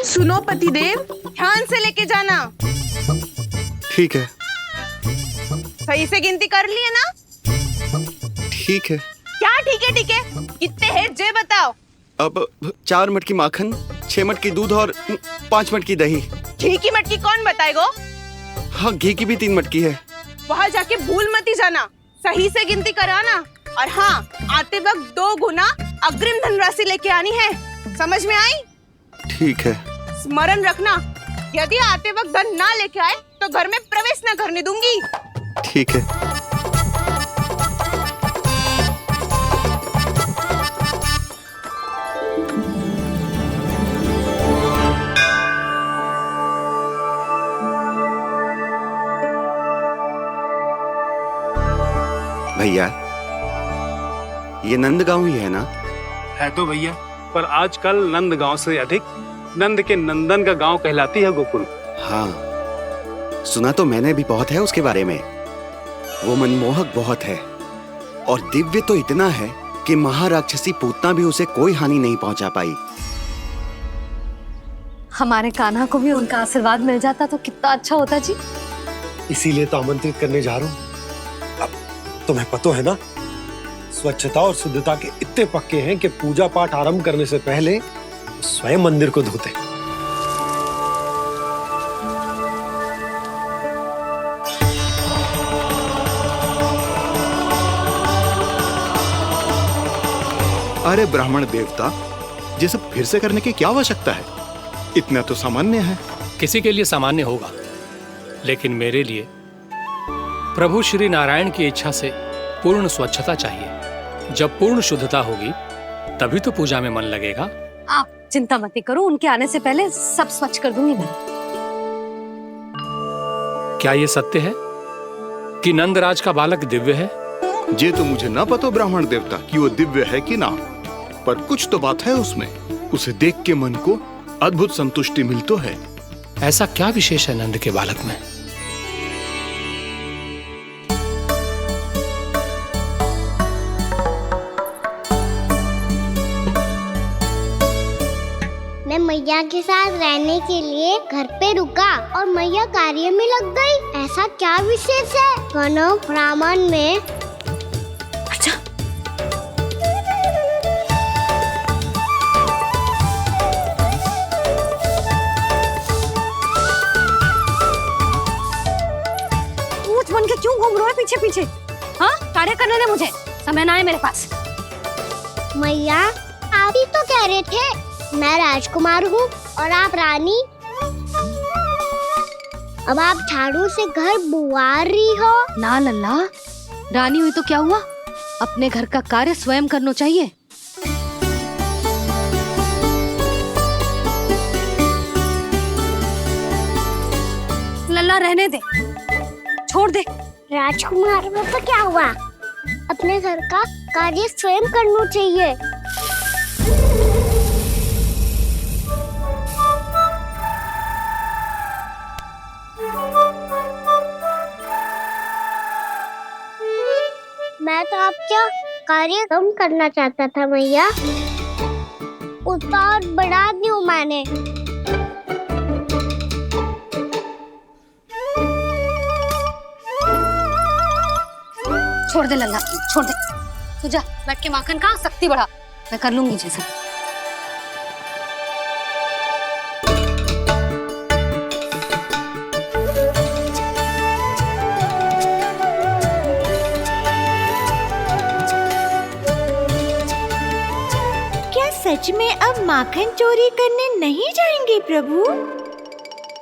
सुनो पतिदेव, ध्यान से लेके जाना। ठीक है। सही से गिनती कर लिए ना? ठीक है। क्या ठीक है? ठीक है, कितने हैं जे बताओ। अब 4 मटकी माखन, 6 मटकी दूध और 5 मटकी दही। घी की मटकी कौन बताएगा? हाँ, घी की भी 3 मटकी है। वहाँ जाके भूल मती जाना, सही से गिनती कराना। और हाँ, आते वक्त 2 गुना अग्रिम धनराशि लेके आनी है, समझ में आई? ठीक है। स्मरण रखना, यदि आते वक्त धन ना लेके आए तो घर में प्रवेश न करने दूंगी। ठीक है। भैया, ये नंदगांव ही है ना? है तो भैया, पर आजकल नंदगांव से अधिक नंद के नंदन का गांव कहलाती है गोकुल। हाँ, सुना तो मैंने भी बहुत है उसके बारे में। वो मनमोहक बहुत है, और दिव्य तो इतना है कि महाराक्षसी पूतना भी उसे कोई हानि नहीं पहुंचा पाई। हमारे कान्हा को भी उनका आशीर्वाद मिल जाता तो कितना अच्छा होता जी। इसीलिए तो आमंत्रित करने जा रहा हूँ। अब तुम्हें पता है ना, स्वच्छता और शुद्धता के इतने पक्के हैं कि पूजा पाठ आरंभ करने से पहले स्वयं मंदिर को धोते। अरे ब्राह्मण देवता, ये सब फिर से करने की क्या आवश्यकता है? इतना तो सामान्य है। किसी के लिए सामान्य होगा, लेकिन मेरे लिए प्रभु श्री नारायण की इच्छा से पूर्ण स्वच्छता चाहिए। जब पूर्ण शुद्धता होगी तभी तो पूजा में मन लगेगा। आप चिंता मत करो, उनके आने से पहले सब स्वच्छ कर दूंगी मैं। क्या ये सत्य है कि नंदराज का बालक दिव्य है? ये तो मुझे ना पता ब्राह्मण देवता कि वो दिव्य है कि ना, पर कुछ तो बात है उसमें। उसे देख के मन को अद्भुत संतुष्टि मिल तो है। ऐसा क्या विशेष है नंद के बालक में? मैं मैया के साथ रहने के लिए घर पे रुका और मैया कार्य में लग गई। ऐसा क्या विशेष है वनो ब्राह्मण में? अच्छा, पूछ बन के क्यों घूम रहे हो पीछे पीछे? हाँ, कार्य करने दे मुझे, समय ना है मेरे पास। मैया, आप ही तो कह रहे थे मैं राजकुमार हूँ और आप रानी। अब आप झाड़ू से घर बुआ रही हो। ना लल्ला, रानी हुई तो क्या हुआ, अपने घर का कार्य स्वयं करना चाहिए। लल्ला रहने दे, छोड़ दे। राजकुमार में तो क्या हुआ, अपने घर का कार्य स्वयं करना चाहिए। मैं तो आपका कार्य कम करना चाहता था मैया, उसका और बढ़ा दूं मैंने। छोड़ दे लल्ला, छोड़ दे। तू जा बैठ के माखन खा, शक्ति बढ़ा, मैं कर लूंगी जैसा। सच में अब माखन चोरी करने नहीं जाएंगे प्रभु?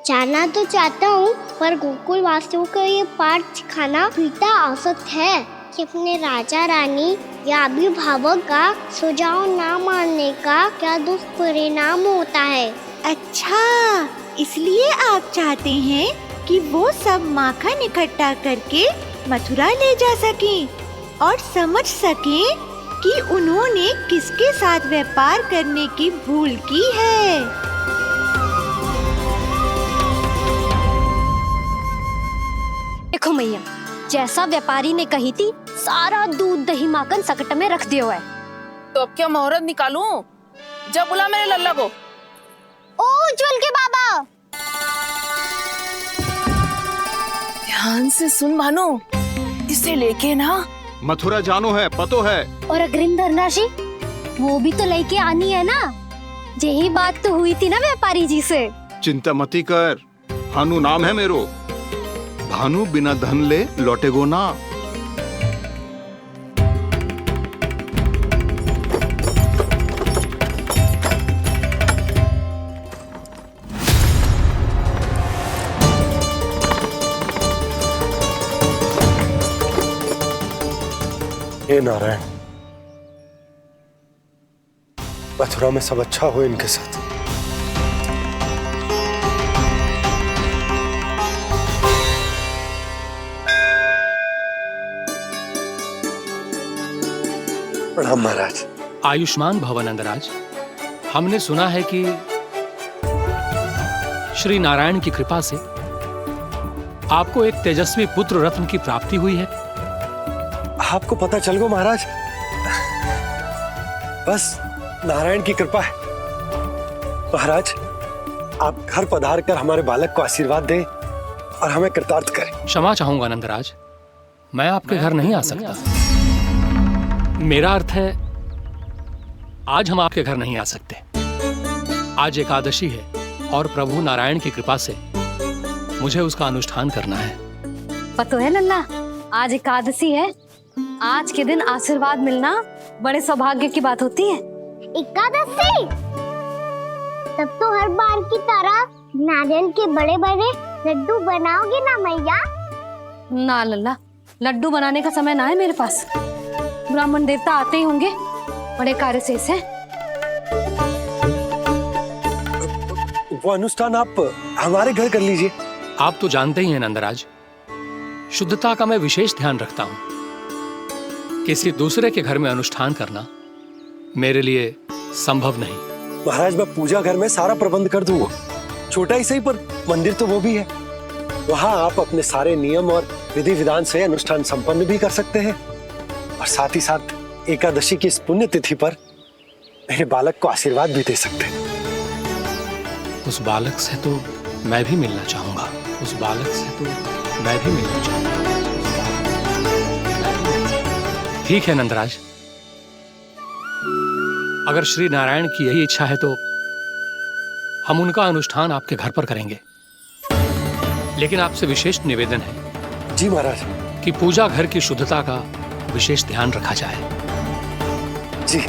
जाना तो चाहता हूँ, पर गोकुल वासियों को ये पाठ सिखाना पिता औसत है कि अपने राजा रानी या अभिभावक का सुझाव ना मानने का क्या दुष्परिणाम होता है। अच्छा, इसलिए आप चाहते हैं कि वो सब माखन इकट्ठा करके मथुरा ले जा सकें और समझ सकें कि उन्होंने किसके साथ व्यापार करने की भूल की है। देखो मैया, जैसा व्यापारी ने कही थी, सारा दूध दही माखन सकट में रख दिया है। तो अब क्या मुहूर्त निकालूं? जब बुला मेरे लल्ला को। ओ उज्जवल के बाबा, ध्यान से सुन भानु, इसे लेके ना मथुरा जानो है, पतो है। और अग्रिम धनराशि वो भी तो लेके आनी है ना। यही बात तो हुई थी ना व्यापारी जी से। चिंता मती कर, भानु नाम है मेरो। भानु बिना धन ले लौटेगो ना। हे नारायण, मथुरा में सब अच्छा हो इनके साथ। प्रणाम महाराज। आयुष्मान भव नंदराज। हमने सुना है कि श्री नारायण की कृपा से आपको एक तेजस्वी पुत्र रत्न की प्राप्ति हुई है। आपको पता चल गो महाराज, बस नारायण की कृपा है। महाराज, आप घर पधार कर हमारे बालक को आशीर्वाद दें और हमें कृतार्थ करें। क्षमा चाहूंगा नंदराज, मैं आपके घर नहीं आ सकता। मेरा अर्थ है, आज हम आपके घर नहीं आ सकते। आज एकादशी है और प्रभु नारायण की कृपा से मुझे उसका अनुष्ठान करना है। पता है लल्ला, आज एकादशी है। आज के दिन आशीर्वाद मिलना बड़े सौभाग्य की बात होती है। एकादशी? तब तो हर बार की तरह नारियल के बड़े बड़े लड्डू बनाओगे ना मैया? ना लल्ला, लड्डू बनाने का समय ना है मेरे पास। ब्राह्मण देवता आते ही होंगे, बड़े कार्य शेष है। वो अनुष्ठान आप हमारे घर कर लीजिए। आप तो जानते ही हैं नंदराज, शुद्धता का मैं विशेष ध्यान रखता हूं। किसी दूसरे के घर में अनुष्ठान करना मेरे लिए संभव नहीं। महाराज, मैं पूजा घर में सारा प्रबंध कर दूंगा। छोटा ही सही, पर मंदिर तो वो भी है। वहां आप अपने सारे नियम और विधि विधान से अनुष्ठान संपन्न भी कर सकते हैं और साथ ही साथ एकादशी की इस पुण्य तिथि पर मेरे बालक को आशीर्वाद भी दे सकते हैं। उस बालक से तो मैं भी मिलना चाहूंगा। उस बालक से तो मैं भी मिलना चाहूंगा। ठीक है नंदराज, अगर श्री नारायण की यही इच्छा है तो हम उनका अनुष्ठान आपके घर पर करेंगे। लेकिन आपसे विशेष निवेदन है। जी महाराज। कि पूजा घर की शुद्धता का विशेष ध्यान रखा जाए। जी।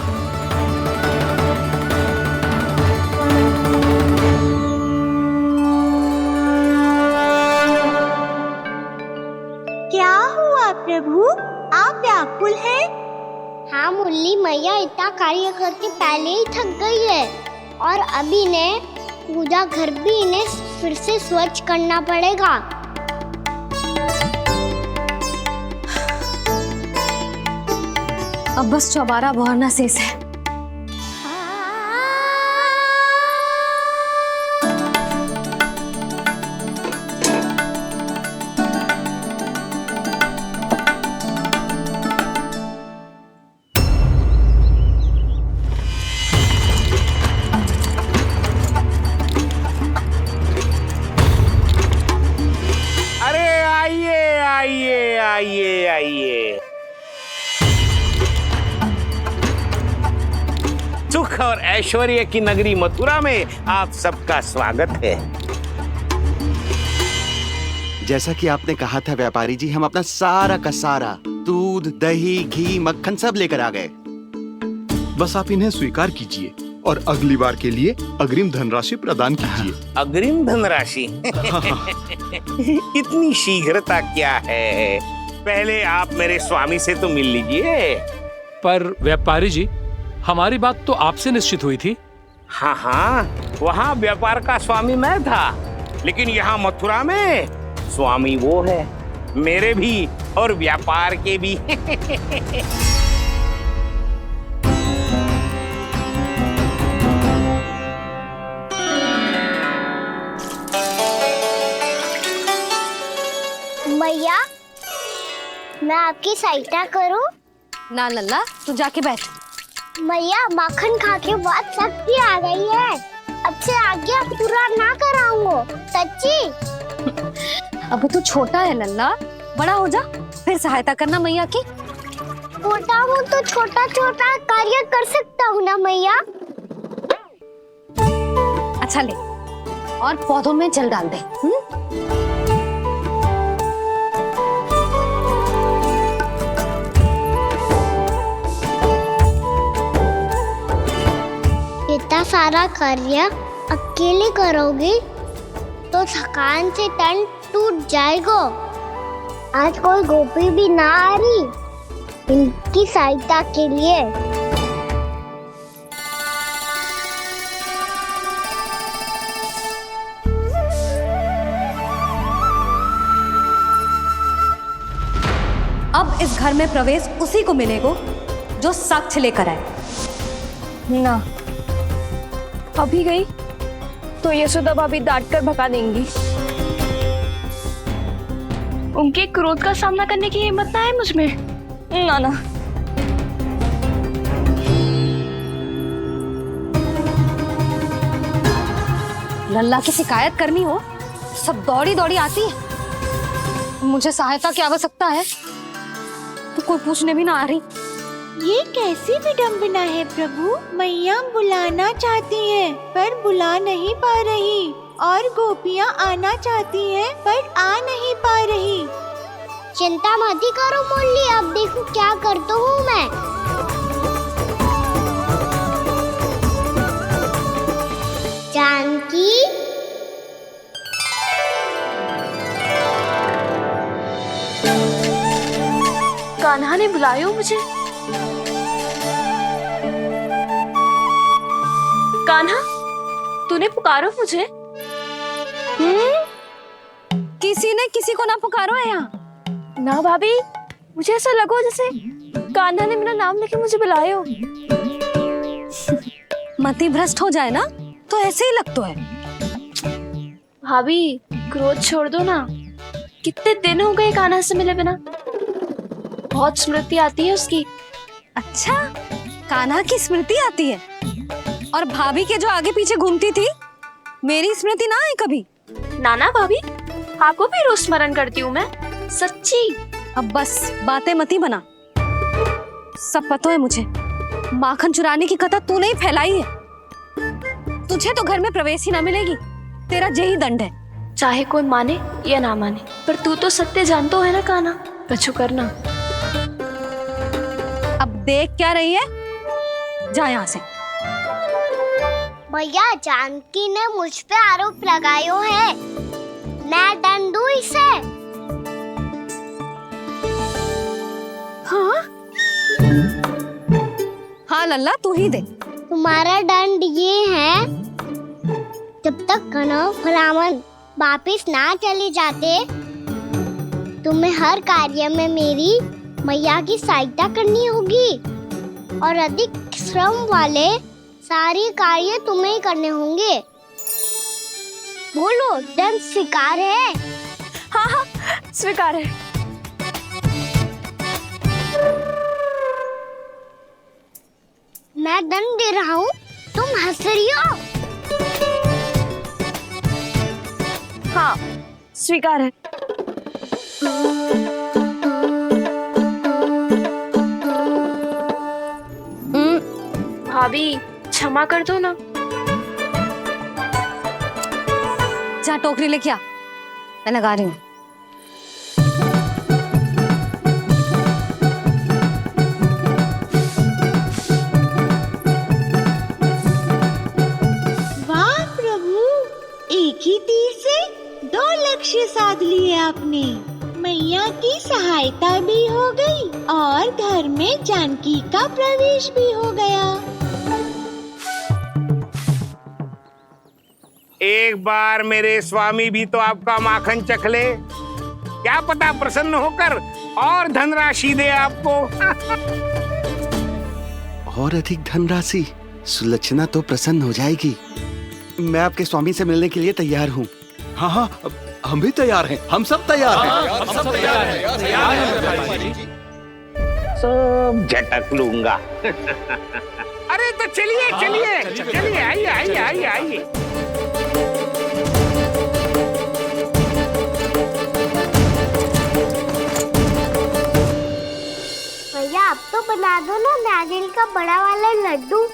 क्या हुआ प्रभु, आप व्याकुल हैं? हाँ मुरली मैया इतना कार्य करके पहले ही थक गई है और अभी ने पूजा घर भी इन्हें फिर से स्वच्छ करना पड़ेगा। अब बस चौबारा बहरना शेष है। सुख और ऐश्वर्य की नगरी मथुरा में आप सबका स्वागत है। जैसा कि आपने कहा था व्यापारी जी, हम अपना सारा का सारा दूध, दही, घी, मक्खन सब लेकर आ गए। बस आप इन्हें स्वीकार कीजिए और अगली बार के लिए अग्रिम धनराशि प्रदान कीजिए। अग्रिम धनराशि? इतनी शीघ्रता क्या है? पहले आप मेरे स्वामी से तो मिल लीजिए। पर व्यापारी जी, हमारी बात तो आपसे निश्चित हुई थी। हाँ हाँ, वहाँ व्यापार का स्वामी मैं था, लेकिन यहाँ मथुरा में स्वामी वो है, मेरे भी और व्यापार के भी। मैया, मैं आपकी सहायता करूं? ना लल्ला, तू जाके बैठ। मैया, माखन खा के बहुत शक्ति आ गई है। अब से आगे अब पूरा ना कराऊंगा। सच्ची? अब तू छोटा है लल्ला, बड़ा हो जा फिर सहायता करना मैया की। छोटा हूँ तो छोटा छोटा कार्य कर सकता हूँ ना मैया। अच्छा ले, और पौधों में जल डाल दे। इतना सारा कार्य अकेले करोगे तो थकान से तन टूट जाएगा। आज कोई गोपी भी ना आ रही इनकी सहायता के लिए। अब इस घर में प्रवेश उसी को मिलेगा जो साक्ष्य लेकर आए। ना, अभी गई तो यशोदा भाभी डांट कर भगा देंगी। उनके क्रोध का सामना करने की हिम्मत ना है मुझ में। ना ना। लल्ला की शिकायत करनी हो सब दौड़ी दौड़ी आती है। मुझे सहायता की आवश्यकता है तो कोई पूछने भी ना आ रही। ये कैसी विडंबना है प्रभु। मैया बुलाना चाहती हैं पर बुला नहीं पा रही, और गोपियाँ आना चाहती हैं पर आ नहीं पा रही। चिंता मत ही करो मुरली, अब देखो क्या करता हूँ मैं। जानकी, कान्हा ने बुलाया मुझे। कान्हा, तूने पुकारो मुझे। किसी ने किसी को ना पुकारो है यहाँ। ना भाभी, मुझे ऐसा लगो जैसे कान्हा ने मेरा नाम लेके मुझे बुलायो। मति भ्रष्ट हो जाए ना तो ऐसे ही लगता है। भाभी क्रोध छोड़ दो ना, कितने दिन हो गए कान्हा से मिले बिना। बहुत स्मृति आती है उसकी। अच्छा, कान्हा की स्मृति आती है? और भाभी के जो आगे पीछे घूमती थी, मेरी स्मृति ना है कभी? नाना भाभी, आपको भी रोज स्मरण करती हूँ मैं, सच्ची। अब बस बातें मत ही बना, सब पता है मुझे। माखन चुराने की कथा तूने ही फैलाई है। तुझे तो घर में प्रवेश ही ना मिलेगी, तेरा यही दंड है। चाहे कोई माने या ना माने, पर तू तो सत्य जानतो है ना कान्हा, कछु करना। अब देख क्या रही है, जा यहाँ से। भैया, जानकी ने मुझ पे आरोप लगायो है, मैं दंड दूं इसे। हाँ हाँ लल्ला, तू ही दे। तुम्हारा दंड ये है, जब तक कनव ब्राह्मण वापिस ना चले जाते, तुम्हें हर कार्य में मेरी मैया की सहायता करनी होगी, और अधिक श्रम वाले सारे कार्य तुम्हें ही करने होंगे। बोलो, दंड स्वीकार है? हाँ हाँ, स्वीकार है। मैं दंड दे रहा हूँ, तुम हंस रही हो? हाँ, स्वीकार है। भाभी क्षमा कर दो ना। जा टोकरी लेके आ, मैं लगा रही हूँ। वाह प्रभु, एक ही तीर से 2 लक्ष्य साध लिए आपने। मैया की सहायता भी हो गई और घर में जानकी का प्रवेश भी हो गया। एक बार मेरे स्वामी भी तो आपका माखन चख ले, क्या पता प्रसन्न होकर और धनराशि दे आपको। और अधिक धनराशि? सुलक्षणा तो प्रसन्न हो जाएगी। मैं आपके स्वामी से मिलने के लिए तैयार हूँ। हाँ हाँ, हम भी तैयार हैं, हम सब तैयार हैं। हम सब तैयार हैं। सब झटक लूंगा। अरे तो चलिए चलिए चलिए, आइए आइए आइए आइए। भैया, आप तो बना दो ना नारियल का बड़ा वाला लड्डू।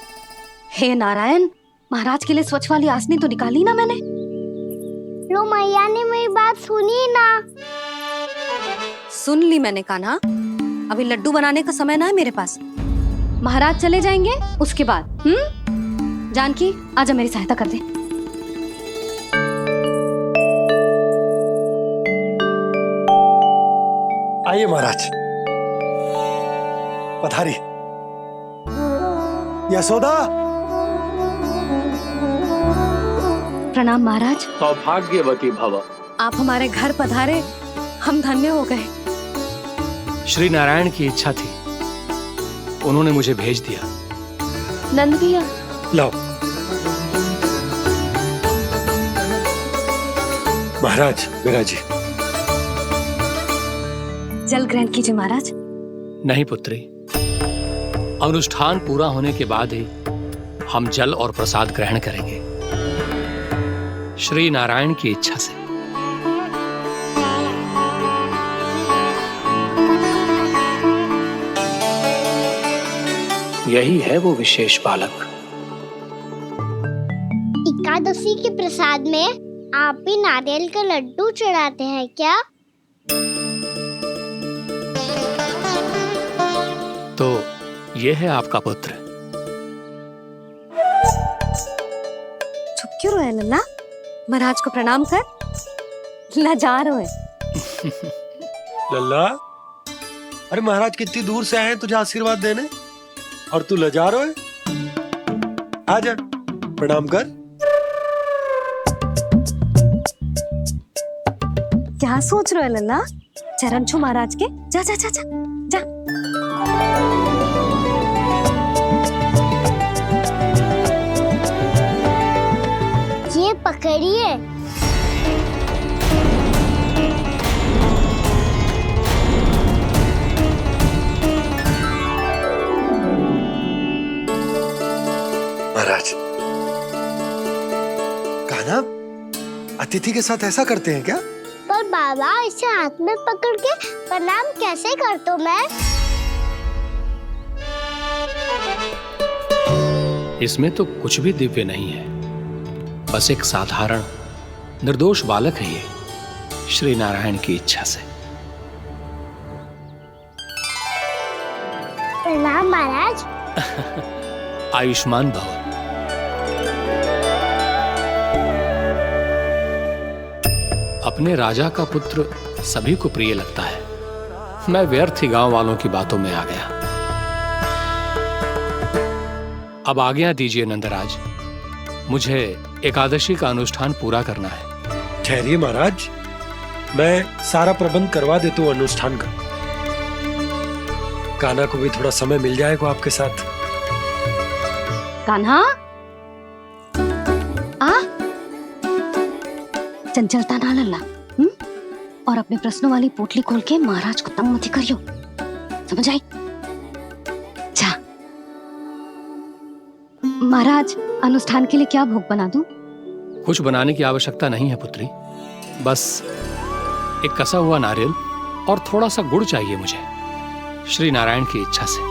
हे नारायण, महाराज के लिए स्वच्छ वाली आसनी तो निकाली ना मैंने। लो, मैया ने मेरी बात सुनी ना। सुन ली मैंने कान्हा, अभी लड्डू बनाने का समय ना है मेरे पास। महाराज चले जाएंगे उसके बाद। जानकी, आजा मेरी सहायता कर दे। आइए महाराज, पधारी। यशोदा। प्रणाम महाराज। सौभाग्यवती भव। आप हमारे घर पधारे, हम धन्य हो गए। श्री नारायण की इच्छा थी, उन्होंने मुझे भेज दिया। नंद भैया, लाओ। महाराज, विराजी। जल ग्रहण कीजिए महाराज। नहीं पुत्री, अनुष्ठान पूरा होने के बाद ही हम जल और प्रसाद ग्रहण करेंगे, श्री नारायण की इच्छा से। यही है वो विशेष बालक। एकादशी के प्रसाद में आप भी नारियल का लड्डू चढ़ाते हैं क्या? तो ये है आपका पुत्र। चुप क्यों रहे लल्ला? महाराज को प्रणाम कर। लजा रहे। लल्ला, अरे महाराज कितनी दूर से आए हैं तुझे आशीर्वाद देने, और तू लजा रहा है? आजा, प्रणाम कर। क्या सोच रहे हो लल्ला? चरण छू महाराज के। जा जा जा जा जा। ये पकड़िए। महाराज, कान्हा अतिथि के साथ ऐसा करते हैं क्या? पर बाबा, इसे हाथ में पकड़ के प्रणाम कैसे करता हूँ मैं? इसमें तो कुछ भी दिव्य नहीं है, बस एक साधारण निर्दोष बालक है ये, श्री नारायण की इच्छा से। प्रणाम महाराज। आयुष्मान भव। अपने राजा का पुत्र सभी को प्रिय लगता है। मैं व्यर्थ ही गांव वालों की बातों में आ गया। अब आज्ञा दीजिए नंदराज, मुझे एकादशी का अनुष्ठान पूरा करना है। ठहरिए महाराज, मैं सारा प्रबंध करवा देता हूँ अनुष्ठान का। कान्हा को भी थोड़ा समय मिल जाएगा आपके साथ। कान्हा, आ चंचलता ना लल्ला। और अपने प्रश्नों वाली पोटली खोल के महाराज को तंग मत करियो, समझ आई? जा। महाराज, अनुष्ठान के लिए क्या भोग बना दूं? कुछ बनाने की आवश्यकता नहीं है पुत्री, बस एक कसा हुआ नारियल और थोड़ा सा गुड़ चाहिए मुझे, श्री नारायण की इच्छा से।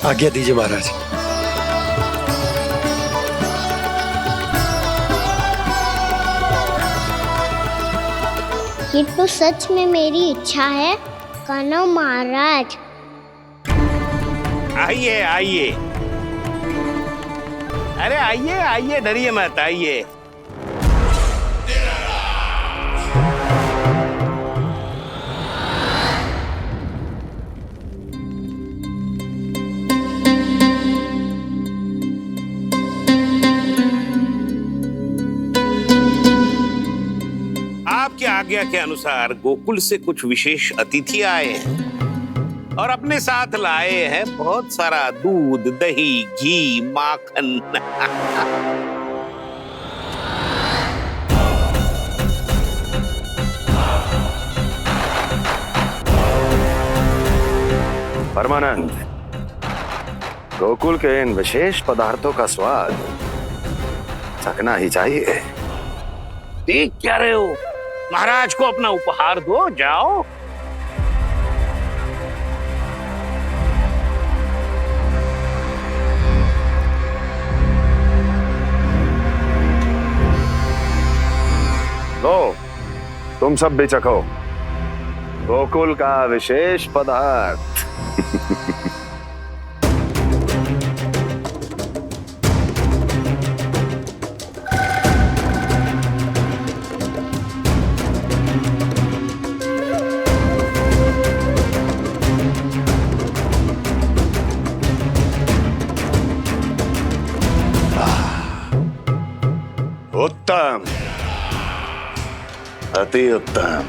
आज्ञा दीजिए महाराज। ये तो सच में मेरी इच्छा है। कान्हा महाराज, आइए आइए, अरे आइए आइए, डरिए मत, आइए। आपकी आज्ञा के अनुसार गोकुल से कुछ विशेष अतिथि आए हैं और अपने साथ लाए हैं बहुत सारा दूध, दही, घी, माखन। परमानंद, गोकुल के इन विशेष पदार्थों का स्वाद चखना ही चाहिए। देख क्या रहे हो? महाराज को अपना उपहार दो, जाओ। लो, तुम सब भी चखो गोकुल का विशेष पदार्थ। उत्तम, अति उत्तम।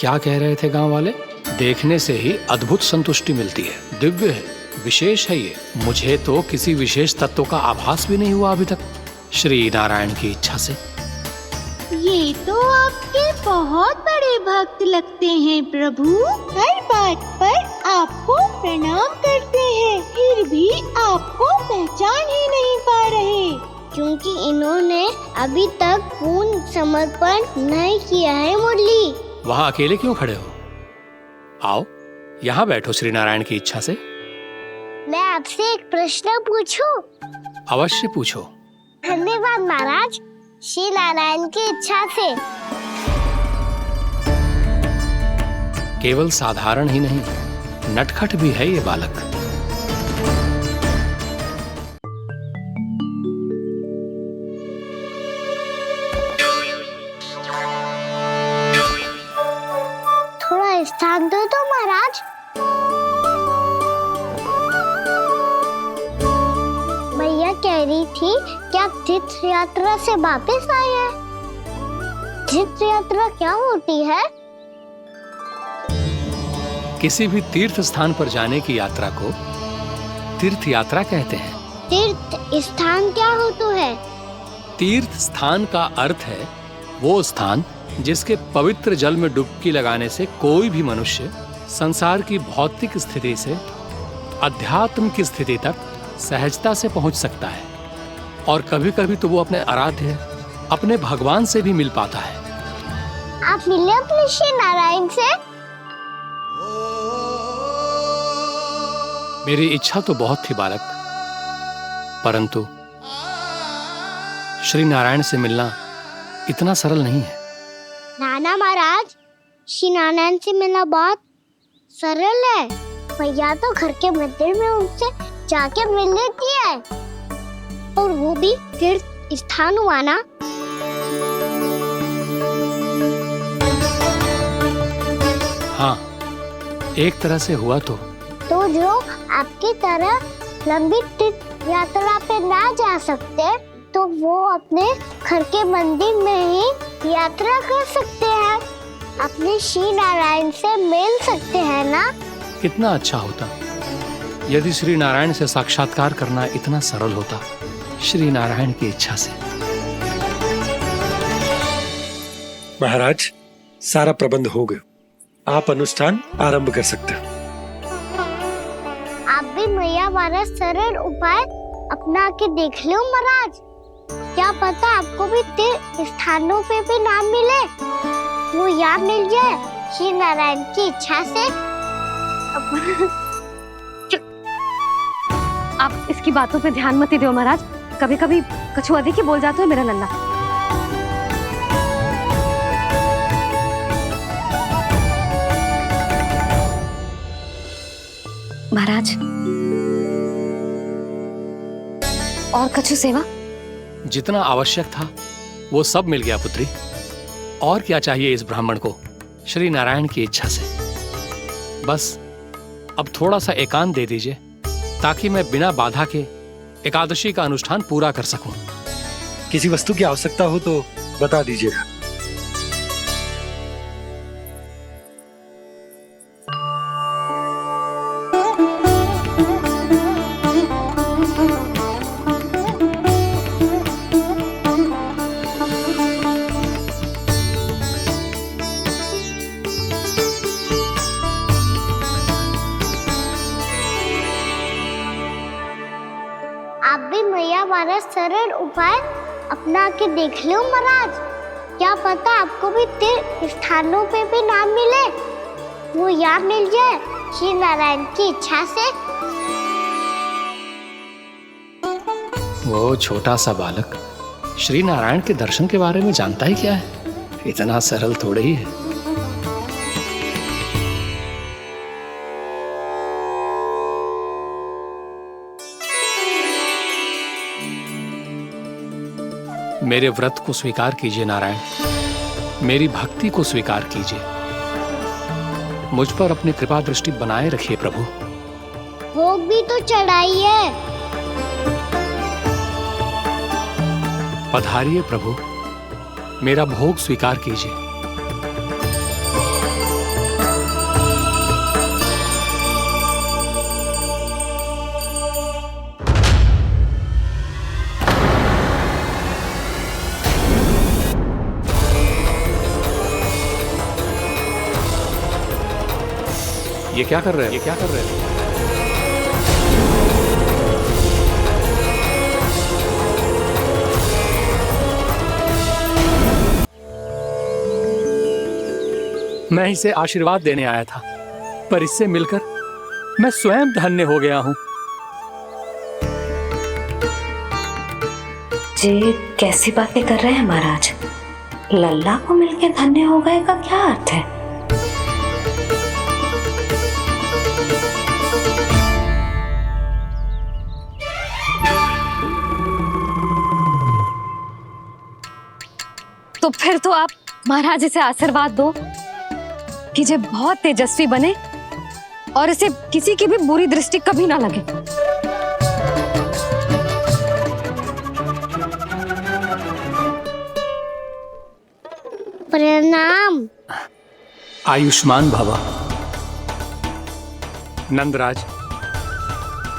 क्या कह रहे थे गांव वाले? देखने से ही अद्भुत संतुष्टि मिलती है, दिव्य है, विशेष है ये। मुझे तो किसी विशेष तत्व का आभास भी नहीं हुआ अभी तक, श्री नारायण की इच्छा से। ये तो आपके बहुत बड़े भक्त लगते हैं प्रभु। हर बात पर आपको प्रणाम करते हैं, फिर भी आपको पहचान ही नहीं पा रहे। क्योंकि इन्होंने अभी तक पूर्ण समर्पण नहीं किया है मुरली। वहाँ अकेले क्यों खड़े हो? आओ यहाँ बैठो श्री नारायण की इच्छा से। मैं आपसे एक प्रश्न पूछूं? अवश्य पूछो। धन्यवाद महाराज, श्री नारायण की इच्छा से। केवल साधारण ही नहीं, नटखट भी है ये बालक। थोड़ा स्थान दो तो महाराज। भैया कह रही थी कि आप तीर्थ यात्रा से वापस आए हैं। तीर्थ यात्रा क्या होती है? किसी भी तीर्थ स्थान पर जाने की यात्रा को तीर्थ यात्रा कहते हैं। तीर्थ स्थान क्या होता है? तीर्थ स्थान का अर्थ है वो स्थान जिसके पवित्र जल में डुबकी लगाने से कोई भी मनुष्य संसार की भौतिक स्थिति से अध्यात्म की स्थिति तक सहजता से पहुंच सकता है, और कभी कभी तो वो अपने आराध्य, अपने भगवान से भी मिल पाता है। आप मिले अपने श्री नारायण से? मेरी इच्छा तो बहुत थी बालक, परंतु श्री नारायण से मिलना इतना सरल नहीं है। नाना महाराज, श्री नारायण से मिलना बहुत सरल है। भैया तो घर के मंदिर में उनसे जाके मिल लेती है, और वो भी तीर्थ स्थान हुआ ना। हाँ, एक तरह से हुआ तो जो आपकी तरह लंबी तीर्थ यात्रा पे ना जा सकते, तो वो अपने घर के मंदिर में ही यात्रा कर सकते हैं, अपने श्री नारायण से मिल सकते हैं ना। कितना अच्छा होता यदि श्री नारायण से साक्षात्कार करना इतना सरल होता, श्री नारायण की इच्छा से। महाराज, सारा प्रबंध हो गया, आप अनुष्ठान आरंभ कर सकते हो। आप भी मैया वाला सरल उपाय अपना के देख लो महाराज। क्या पता आपको भी तीर्थ स्थानों पे भी नाम मिले, वो यहाँ मिल जाए श्री नारायण की इच्छा से। आप इसकी बातों पे ध्यान मत दो महाराज, कभी कभी कछु अधिक ही बोल जाते हो मेरा लल्ला। महाराज, और कछु सेवा? जितना आवश्यक था वो सब मिल गया पुत्री। और क्या चाहिए इस ब्राह्मण को श्री नारायण की इच्छा से? बस अब थोड़ा सा एकांत दे दीजिए, ताकि मैं बिना बाधा के एकादशी का अनुष्ठान पूरा कर सकूं। किसी वस्तु की आवश्यकता हो तो बता दीजिएगा। आप भी मैया वाला सरल उपाय अपना के देख लो महाराज। क्या पता आपको भी तीर्थ स्थानों पे भी नाम मिले, वो यहाँ मिल जाए श्री नारायण की इच्छा से। वो छोटा सा बालक श्री नारायण के दर्शन के बारे में जानता ही क्या है? इतना सरल थोड़े ही है। मेरे व्रत को स्वीकार कीजिए नारायण, मेरी भक्ति को स्वीकार कीजिए। मुझ पर अपनी कृपा दृष्टि बनाए रखिए प्रभु। भोग भी तो चढ़ाइए। पधारिए प्रभु, मेरा भोग स्वीकार कीजिए। ये क्या कर रहे हैं? ये क्या कर रहे हैं? मैं इसे आशीर्वाद देने आया था, पर इससे मिलकर मैं स्वयं धन्य हो गया हूं। ये कैसी बातें कर रहे हैं महाराज? लल्ला को मिलके धन्य हो गए का क्या अर्थ है? तो फिर तो आप महाराज इसे आशीर्वाद दो कि ये बहुत तेजस्वी बने और इसे किसी की भी बुरी दृष्टि कभी ना लगे। प्रणाम। आयुष्मान भव। नंदराज,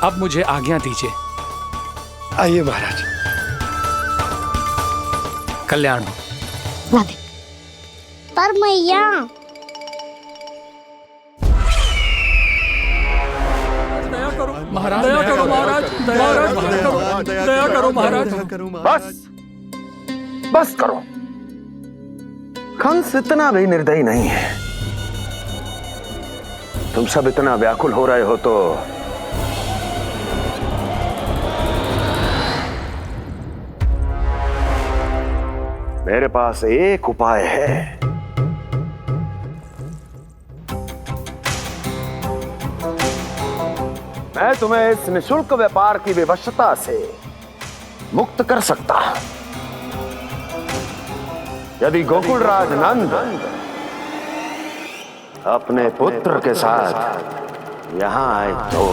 अब मुझे आज्ञा दीजिए। आइए महाराज। कल्याण हो। राधे। पर मैया, महाराज दया करो, महाराज दया करो, महाराज बस बस करो। कंस इतना भी निर्दयी नहीं है। तुम सब इतना व्याकुल हो रहे हो तो मेरे पास एक उपाय है। मैं तुम्हें इस निशुल्क व्यापार की विवशता से मुक्त कर सकता हूं। यदि गोकुलराज नंद अपने पुत्र के साथ यहां आए तो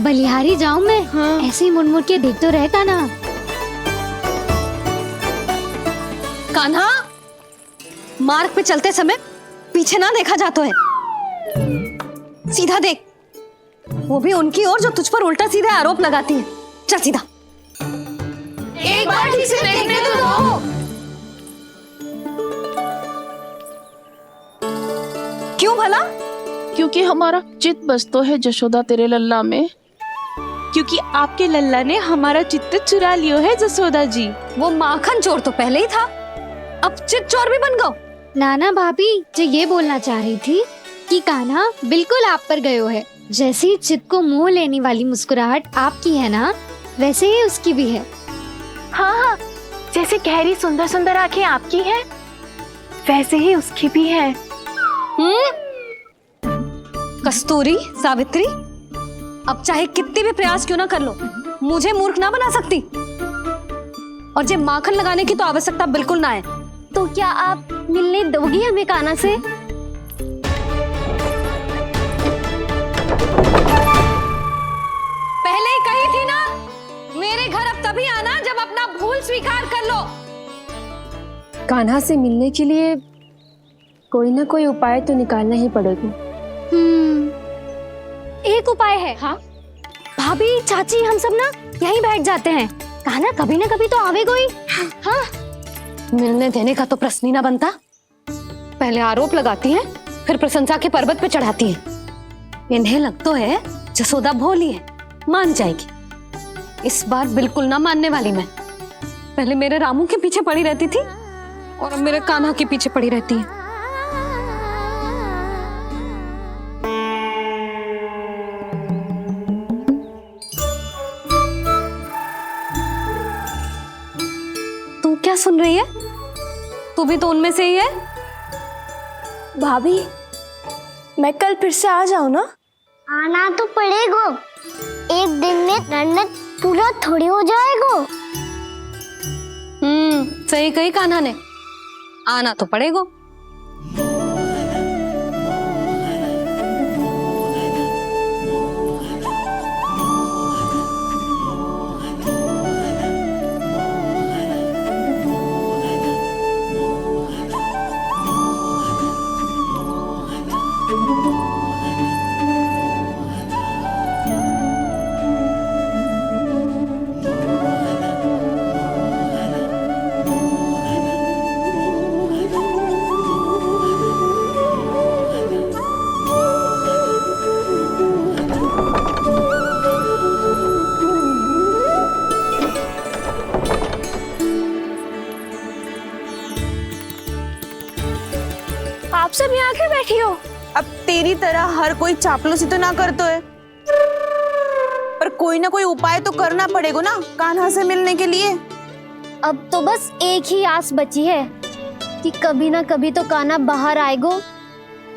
बलिहारी जाऊं मैं? हाँ। ऐसे ही मुड़ के देख तो रहता ना। कान्हा, मार्ग पे चलते समय पीछे ना देखा जाता है, सीधा देख। वो भी उनकी ओर जो तुझ पर उल्टा सीधा आरोप लगाती है। चल सीधा। एक बार ठीक से देखने तो दो। क्यों भला? क्योंकि हमारा चित्त बसतो है जशोदा तेरे लल्ला में। क्योंकि आपके लल्ला ने हमारा चित्त चुरा लियो है जसोदा जी। वो माखन चोर तो पहले ही था, अब चित्त चोर भी बन गो। नाना भाभी जो ये बोलना चाह रही थी कि कान्हा बिल्कुल आप पर गयो है। जैसे ही चित्त को मोह लेने वाली मुस्कुराहट आपकी है ना, वैसे ही उसकी भी है। हाँ हाँ, जैसे गहरी सुंदर सुंदर आंखें आपकी हैं, वैसे ही उसकी भी है। कस्तूरी, सावित्री, अब चाहे कितने भी प्रयास क्यों ना कर लो, मुझे मूर्ख ना बना सकती। और जे माखन लगाने की तो आवश्यकता बिल्कुल ना है। तो क्या आप मिलने दोगी हमें कान्हा से? पहले ही कही थी ना, मेरे घर अब तभी आना जब अपना भूल स्वीकार कर लो। कान्हा से मिलने के लिए कोई ना कोई उपाय तो निकालना ही पड़ेगा। एक उपाय है। हाँ? भाभी, चाची, हम सब ना यहीं बैठ जाते हैं। कान्हा कभी ना कभी तो आवेगा ही। हाँ? मिलने देने का तो प्रश्न ही ना बनता। पहले आरोप लगाती हैं, फिर प्रशंसा के पर्वत पे चढ़ाती हैं। इन्हें लगता है जसोदा भोली है, मान जाएगी। इस बार बिल्कुल ना मानने वाली मैं। पहले मेरे रामू के पीछे पड़ी रहती थी और अब मेरे कान्हा के पीछे पड़ी रहती है। तू क्या सुन रही है? तू भी तो उनमें से ही है। भाभी, मैं कल फिर से आ जाऊं ना? आना तो पड़ेगा। एक दिन में रन्नत पूरा थोड़ी हो जाएगा। सही कही कान्हा ने, आना तो पड़ेगा। आप सब यहाँ क्यों बैठी हो? अब तेरी तरह हर कोई चापलूसी तो ना करतो है, पर कोई ना कोई उपाय तो करना पड़ेगा ना कान्हा से मिलने के लिए। अब तो बस एक ही आस बची है कि कभी ना कभी तो कान्हा बाहर आएगो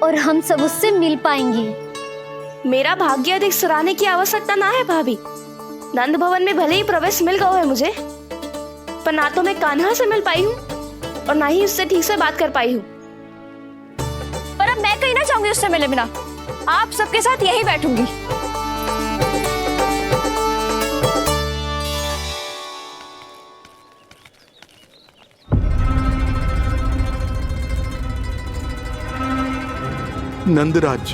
और हम सब उससे मिल पाएंगे। मेरा भाग्य अधिक सराहने की आवश्यकता ना है भाभी। नंद भवन में भले ही प्रवेश मिल गया है मुझे, पर ना तो मैं कान्हा से मिल पाई हूँ और ना ही उससे ठीक से बात कर पाई हूँ। पर अब मैं कहीं ना चाहूंगी उससे मिले बिना। आप सबके साथ यहीं बैठूंगी। नंदराज,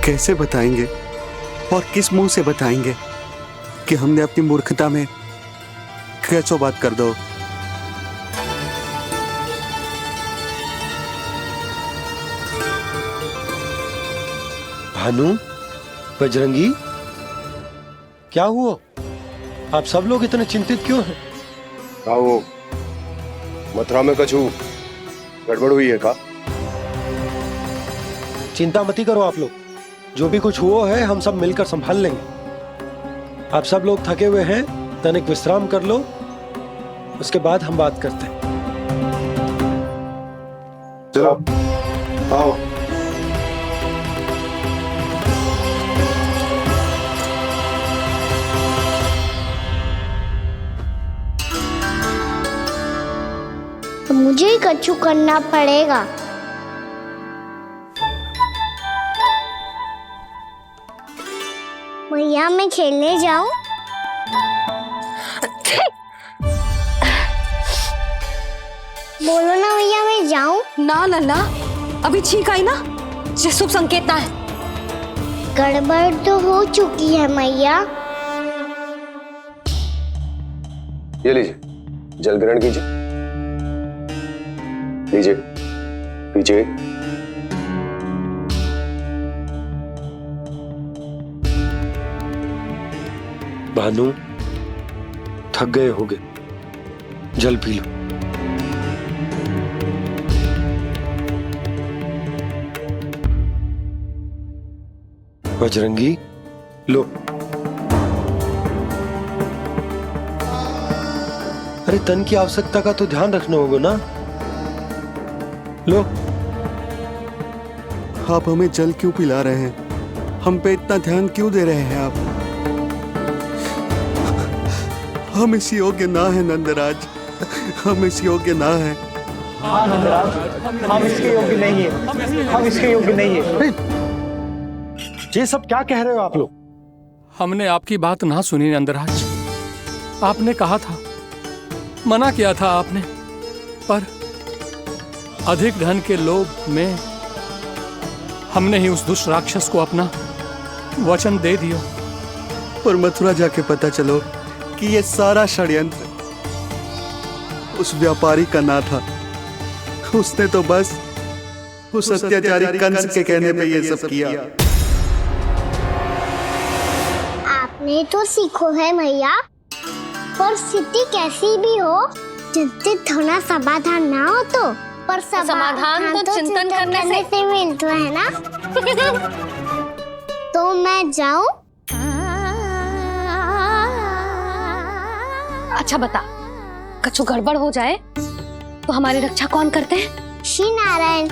कैसे बताएंगे और किस मुंह से बताएंगे कि हमने अपनी मूर्खता में कैसो बात कर दो। भानु, बजरंगी, क्या हुआ? आप सब लोग इतने चिंतित क्यों हैं? आओ, मथुरा में कछु गड़बड़ हुई है का? चिंता मत करो आप लोग, जो भी कुछ हुआ है हम सब मिलकर संभाल लेंगे। आप सब लोग थके हुए हैं, तनिक विश्राम कर लो, उसके बाद हम बात करते हैं। चलो आओ। तो मुझे ही कछु करना पड़ेगा। भैया मैं खेलने जाऊं? बोलो ना भैया मैं जाऊं? ना लल्ला, अभी छींक आई ना, ये शुभ संकेत ना है। गड़बड़ तो हो चुकी है मैया। ये लीजिए, जल ग्रहण कीजिए। लीजिए, पीछे। भानु, थक गए होगे, जल पी लो। बजरंगी, लो। अरे तन की आवश्यकता का तो ध्यान रखना होगा ना। लो। आप हमें जल क्यों पिला रहे हैं? हम पे इतना ध्यान क्यों दे रहे हैं आप? हम इस योग्य ना है नंदराज, हम इस योग्य ना है। हाँ नंदराज, हम इसके योग्य नहीं है, हम इसके योग्य नहीं है। ये सब क्या कह रहे हो आप लोग? हमने आपकी बात ना सुनी नंदराज। आपने कहा था, मना किया था आपने, पर अधिक धन के लोभ में हमने ही उस दुष्ट राक्षस को अपना वचन दे दिया। पर मथुरा जाके पता चलो कि ये सारा षड्यंत्र उस व्यापारी का ना था। उसने तो बस उस अत्याचारी कंस के कहने पे ये सब किया। आपने तो सीखो है भैया, पर स्थिति कैसी भी हो, चिंतित होना समाधान ना हो तो, पर समाधान तो चिंतन करने से मिलता है ना। तो मैं जाऊं? अच्छा बता, कछु गड़बड़ हो जाए तो हमारी रक्षा कौन करते हैं? श्री नारायण।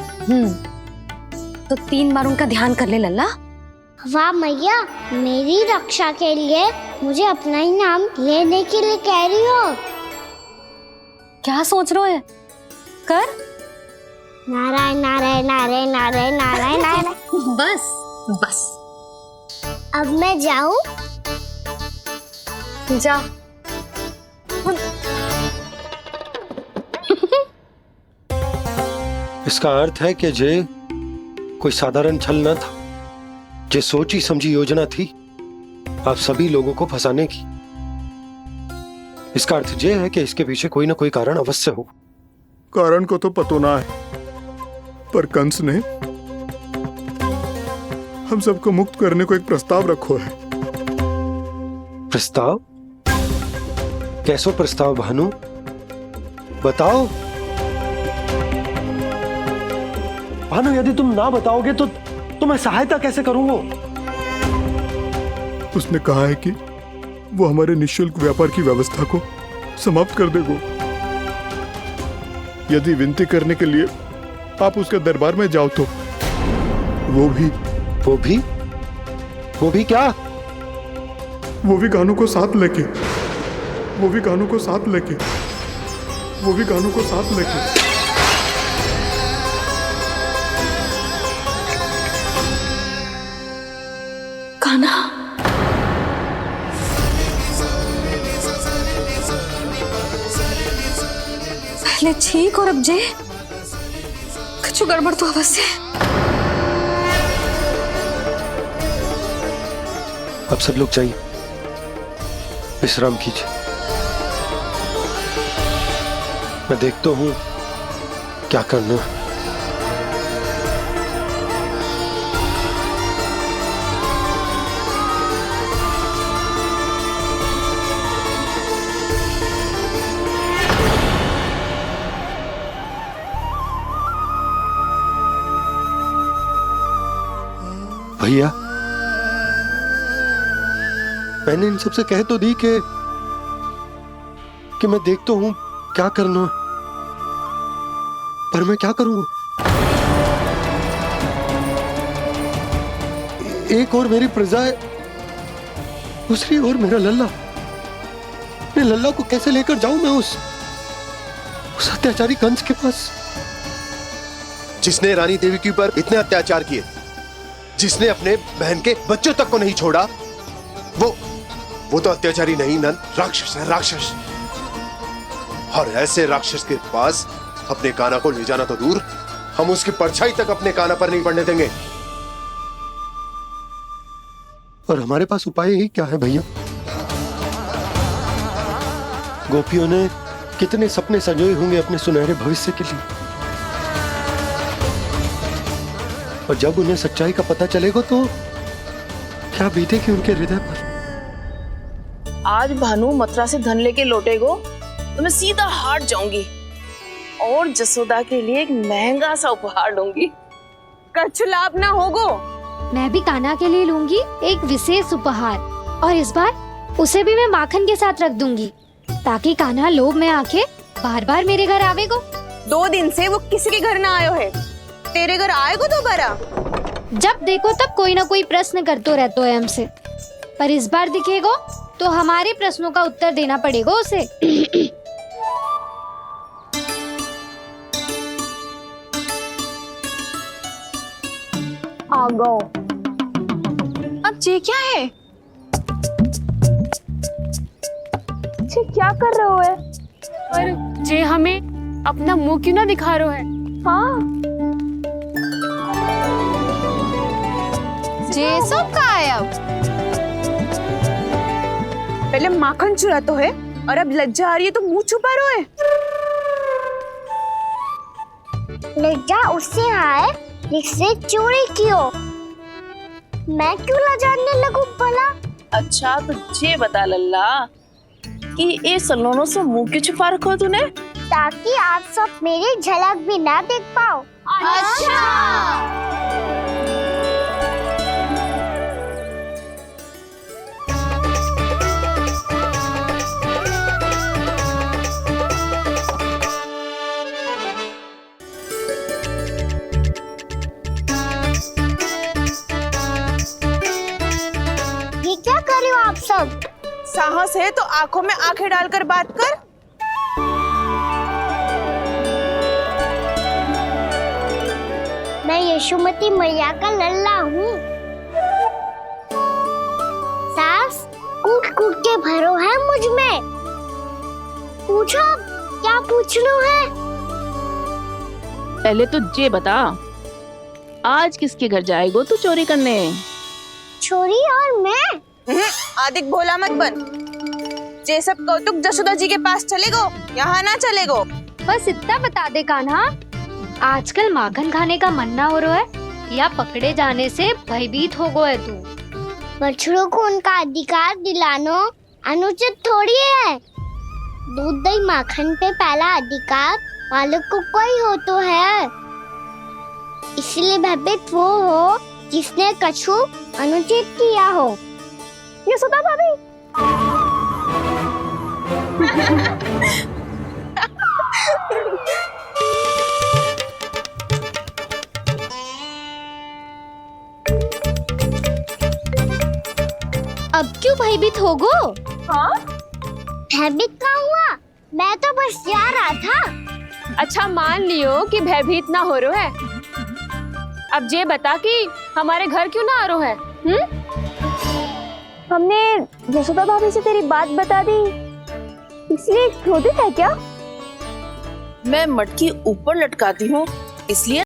तो 3 बार उनका ध्यान कर ले लल्ला। वाह मैया, मेरी रक्षा के लिए मुझे अपना ही नाम लेने के लिए कह रही हो? क्या सोच रहे हो? कर। नारायण नारायण नारायण नारायण नारायण नारायण। बस बस। अब मैं जाऊं? जा। इसका अर्थ है कि जे कोई साधारण छल न था, जे सोची समझी योजना थी आप सभी लोगों को फंसाने की। इसका अर्थ ये है कि इसके पीछे कोई ना कोई कारण अवश्य हो। कारण को तो पतो ना है, पर कंस ने हम सबको मुक्त करने को एक प्रस्ताव रखो है। प्रस्ताव? कैसो प्रस्ताव भानु, बताओ। भानु, यदि तुम ना बताओगे तो मैं सहायता कैसे करूंगा? उसने कहा है कि वो हमारे निःशुल्क व्यापार की व्यवस्था को समाप्त कर देगा। यदि विनती करने के लिए आप उसके दरबार में जाओ तो वो भी क्या? वो भी कानों को साथ लेके कान्हा, पहले ठीक और अब जे कुछ गड़बड़ तो अवश्य है। अब सब लोग जाइए, विश्राम कीजिए। मैं देखता हूं क्या करना है। भैया, मैंने इन सबसे कह तो दी कि मैं देखता हूं क्या करना, पर मैं क्या करूंगा? एक और मेरी प्रजा है, दूसरी ओर मेरा लल्ला। मैं लल्ला को कैसे लेकर जाऊं मैं उस अत्याचारी कंस के पास, जिसने रानी देवी के ऊपर इतने अत्याचार किए, जिसने अपने बहन के बच्चों तक को नहीं छोड़ा, वो तो अत्याचारी नहीं नंद, राक्षस है, राक्षस। और ऐसे राक्षस के पास अपने कान्हा को ले जाना तो दूर, हम उसकी परछाई तक अपने कान्हा पर नहीं पड़ने देंगे। और हमारे पास उपाय ही क्या है भैया? गोपियों ने कितने सपने संजोए होंगे अपने सुनहरे भविष्य के लिए, और जब उन्हें सच्चाई का पता चलेगा तो क्या बीतेगी उनके हृदय पर? आज भानु मथुरा से धन लेके लौटेगो तो मैं सीधा हाट जाऊंगी और जसोदा के लिए एक महंगा सा उपहार लूंगी। कछु लाभ ना होगो। मैं भी कान्हा के लिए लूंगी एक विशेष उपहार, और इस बार उसे भी मैं माखन के साथ रख दूंगी, ताकि कान्हा लोभ में आके बार बार मेरे घर आवेगो। 2 दिन से वो किसी के घर ना आयो है, तेरे घर आएगो दोबारा? जब देखो तब कोई ना कोई प्रश्न करते रहते है हमसे, पर इस बार दिखेगो तो हमारे प्रश्नों का उत्तर देना पड़ेगा उसे। आ गो। अब ये क्या है? ये क्या कर रहे हो है? पर जे हमें अपना मुंह क्यों ना दिखा रहे है? हाँ, जे सब का है अब? पहले माखन चुरा तो है, और अब लज्जा आ रही है तो मुंह छुपा रहे है। लज्जा उससे आए जिससे चोरी की हो। मैं क्यों लजाने लगूं भला? अच्छा तो ये बता लल्ला कि ये सलोनों से मुंह क्यों छुपा रखो तूने? ताकि आप सब मेरी झलक भी ना देख पाओ। अच्छा। ये क्या कर रहे हो आप सब? साहस है तो आंखों में आंखें डालकर बात कर। मैं यशोमती मैया का लल्ला हूँ। सास कूट कूट के भरो है मुझ में। पूछो क्या पूछना है? पहले तो ये बता, आज किसके घर जाएगो तू चोरी करने? चोरी और मैं? आदिक भोला मत बन। जे सब कौतुक जसोदा जी के पास चलेगो, यहाँ ना चलेगो। बस इतना बता दे कान्हा, आजकल माखन खाने का मन ना हो रहा है या पकड़े जाने से भयभीत हो गए तू? बछड़ों को उनका अधिकार दिलाना अनुचित थोड़ी है। दूध दही माखन पे पहला अधिकार मालिक को कोई हो तो है। इसलिए भयभीत वो हो जिसने कछु अनुचित किया हो। यशोदा भाभी। अब क्यों भयभीत हो गो? हाँ? भयभीत का हुआ? मैं तो बस जा रहा था। अच्छा मान लियो कि भयभीत ना हो रो है। अब ये बता कि हमारे घर क्यों ना आ रो है? हमने यशोदा भाभी से तेरी बात बता दी, इसलिए क्रोधित है क्या? मैं मटकी ऊपर लटकाती हूँ इसलिए